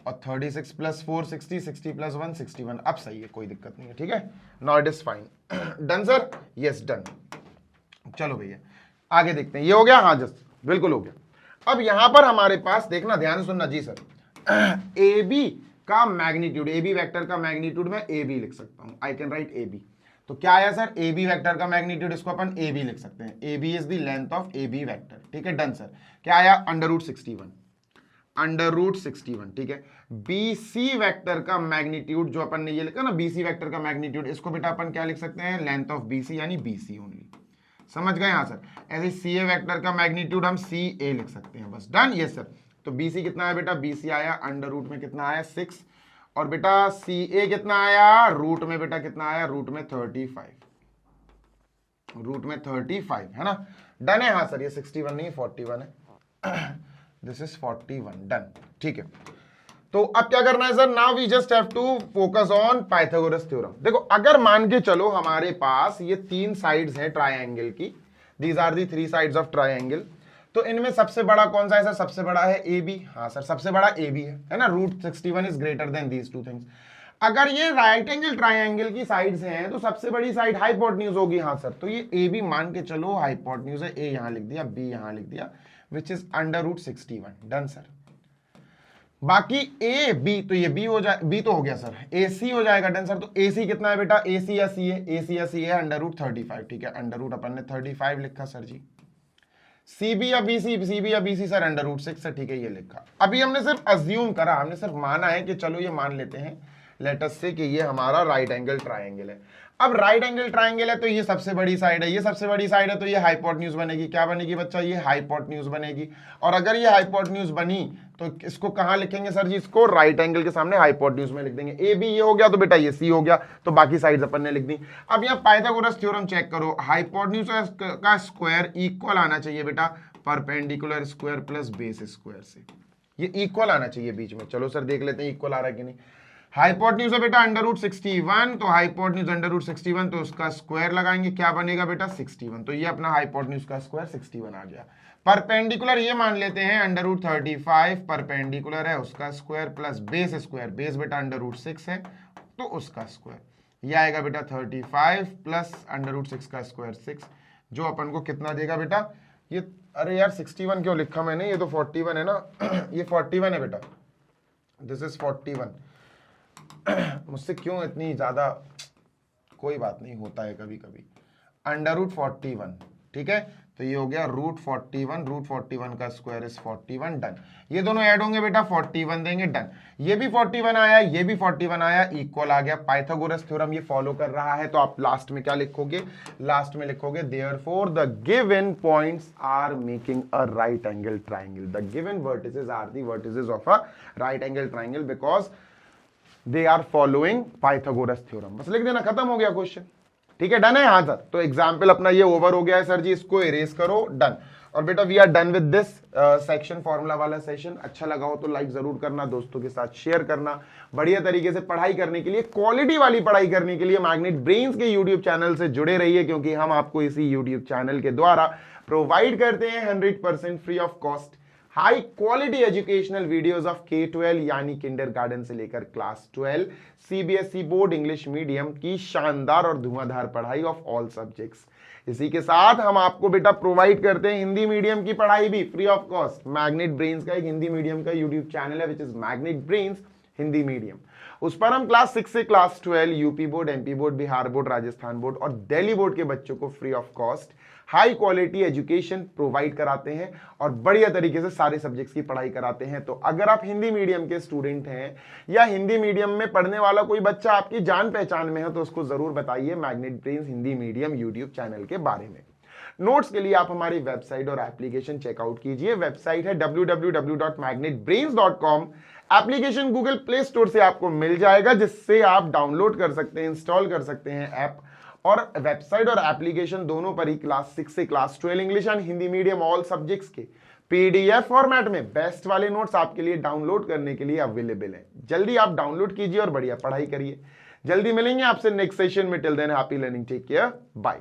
और 36 प्लस 4 60, 60 प्लस 1 61। अब सही है, कोई दिक्कत नहीं है। ठीक है, now it is fine. Done sir? Yes done. चलो भैया आगे देखते हैं। ये हो गया? हाँ जस्ट बिल्कुल हो गया। अब यहां पर हमारे पास देखना, ध्यान से सुनना जी सर। AB का मैग्नीट्यूड, AB वेक्टर का मैग्नीट्यूड मैं AB लिख सकता हूं। I can write AB। तो क्या आया सर? AB वेक्टर का मैग्नीट्यूड, इसको अपन AB लिख सकते हैं। AB is the length of AB vector. ठीक है, डन सर। क्या आया? √61, √61। ठीक है, BC वेक्टर का मैग्नीट्यूड जो अपन ने ये लिखा ना, BC वेक्टर का मैग्नीट्यूड, इसको बेटा अपन क्या लिख सकते हैं? लेंथ ऑफ BC यानी BC ओनली। समझ गए? हाँ सर। ऐसे CA वेक्टर का मैग्नीट्यूड हम CA लिख सकते हैं, बस। डन? Yes sir. तो BC कितना है बेटा? BC आया √ में कितना आया? 6। और बेटा CA कितना आया? रूट में बेटा कितना आया? रूट में 35। रूट में 35 है ना। डन है? हाँ सर, ये 61 नहीं 41 है। This is 41। डन। ठीक है, तो अब क्या करना है सर? Now we just have to focus on Pythagoras theorem. देखो, अगर मान के चलो हमारे पास ये 3 साइड्स हैं ट्रायंगल की, these are the 3 sides of triangle, तो इनमें सबसे बड़ा कौन सा है सर? सबसे बड़ा है AB। हाँ सर, सबसे बड़ा AB है ना। √61 is greater than these 2 things. अगर ये राइट एंगल ट्रायंगल की साइड्स हैं तो सबसे बड़ी साइड हाइपोटेन्यूज होगी। हाँ सर, तो ये AB मान के चलो हाइपोटेन्यूज है। A यहां लिख दिया, B यहां लिख दिया, विच इज √61। Done sir. बाकी A B, तो ये B हो जाए, B तो हो गया सर, AC हो जाएगा। Done sir. तो AC कितना है बेटा? AC या C है? AC या C है √35। ठीक है, √ अपन ने 35 लिखा सर जी। CB या BC, CB या BC सर √6 है। ठीक है, ये लिखा। अभी हमने सिर्फ अज्यूम करा, हमने सिर्फ माना है कि चलो ये मान लेते हैं लेट अस से कि ये हमारा राइट एंगल ट्रायंगल है। अब राइट एंगल ट्रायंगल है तो ये सबसे बड़ी साइड है, ये सबसे बड़ी साइड है, तो ये हाइपोटेन्यूज बनेगी। क्या बनेगी बच्चा? ये हाइपोटेन्यूज बनेगी। और अगर ये हाइपोटेन्यूज बनी तो इसको कहां लिखेंगे सर जी? इसको राइट एंगल के सामने हाइपोटेन्यूज में लिख देंगे। AB ये हो गया तो बेटा ये C हो गया, तो बाकी साइड्स अपन ने लिख दी। अब यहाँ पाइथागोरस थ्योरम चेक करो। हाइपोटेन्यूज का स्क्वायर इक्वल आना चाहिए बेटा perpendicular square plus base square से। ये इक्वल आना चाहिए बीच में। चलो सर देख लेते हैं इक्वल आ रहा है कि नहीं। हाइपोटेन्यूज है बेटा √61, तो हाइपोटेन्यूज √61, तो उसका स्क्वायर लगाएंगे, क्या बनेगा बेटा? 61। तो ये अपना हाइपोटेन्यूज का स्क्वायर 61 आ गया। परपेंडिकुलर ये मान लेते हैं √35 परपेंडिकुलर है, उसका square plus base square, base बेटा √6 है तो उसका स्क्वायर, ये आएगा बेटा 35 प्लस √6 का स्क्वायर 6, जो अपन को कितना देगा बेटा? ये अरे यार 61 क्यों लिखा मैंने? ये तो 41 है ना। ये 41 है बेटा, दिस इज 41। मुझसे क्यों इतनी ज्यादा, कोई बात नहीं, होता है कभी कभी। √41। ठीक है, तो ये हो गया √41, √41 का स्क्वायर इज 41। डन। ये दोनों ऐड होंगे बेटा 41 देंगे। डन। ये भी 41 आया, ये भी 41 आया, इक्वल आ गया। पाइथागोरस थ्योरम ये फॉलो कर रहा है। तो आप लास्ट में क्या लिखोगे? लास्ट में लिखोगे therefore the given points are making a right angle triangle. The given vertices are the vertices of a right angle triangle because they are following Pythagoras theorem. बस लिख देना, खत्म हो गया क्वेश्चन। ठीक है, डन है। हाँ सर, तो एग्जाम्पल अपना ये ओवर हो गया है सर जी, इसको इरेज करो। डन। और बेटा we are done with this section, formula वाला सेशन। अच्छा लगा हो तो लाइक जरूर करना, दोस्तों के साथ शेयर करना। बढ़िया तरीके से पढ़ाई करने के लिए, क्वालिटी वाली पढ़ाई करने के लिए मैग्नेट ब्रेन्स के यूट्यूब चैनल से जुड़े रहिए, क्योंकि हम आपको इसी यूट्यूब चैनल के द्वारा प्रोवाइड करते हैं 100% free of cost high quality educational videos of K-12 यानी किंडरगार्टन से लेकर class 12 CBSE board English medium की शानदार और धुआंधार पढ़ाई ऑफ ऑल सब्जेक्ट्स। इसी के साथ हम आपको बेटा प्रोवाइड करते हैं हिंदी मीडियम की पढ़ाई भी free of cost. Magnet brains का एक हिंदी मीडियम का यूट्यूब चैनल है which is magnet brains Hindi medium. उस पर हम क्लास 6 से class 12 UP board, MP board, Bihar board, Rajasthan board और दिल्ली बोर्ड के बच्चों को free of cost high quality education provide कराते हैं और बढ़िया तरीके से सारे सब्जेक्ट्स की पढ़ाई कराते हैं। तो अगर आप हिंदी मीडियम के स्टूडेंट हैं या हिंदी मीडियम में पढ़ने वाला कोई बच्चा आपकी जान पहचान में है तो उसको जरूर बताइए magnet brains Hindi medium YouTube channel के बारे में। नोट्स के लिए आप हमारी वेबसाइट और एप्लीकेशन चेकआउट कीजिए। वेबसाइट है www.magnetbrains.com। Application Google play store से आपको मिल जाएगा, जिससे आप डाउनलोड कर सकते हैं, इंस्टॉल कर सकते हैं ऐप। और वेबसाइट और एप्लीकेशन दोनों पर ही क्लास 6 से class 12 English and Hindi medium all subjects के PDF फॉर्मेट में बेस्ट वाले नोट्स आपके लिए डाउनलोड करने के लिए अवेलेबल हैं। जल्दी आप डाउनलोड कीजिए और बढ़िया पढ़ाई करिए। जल्दी मिलेंगे आपसे नेक्स्ट सेशन में। Till then happy learning, take care, bye.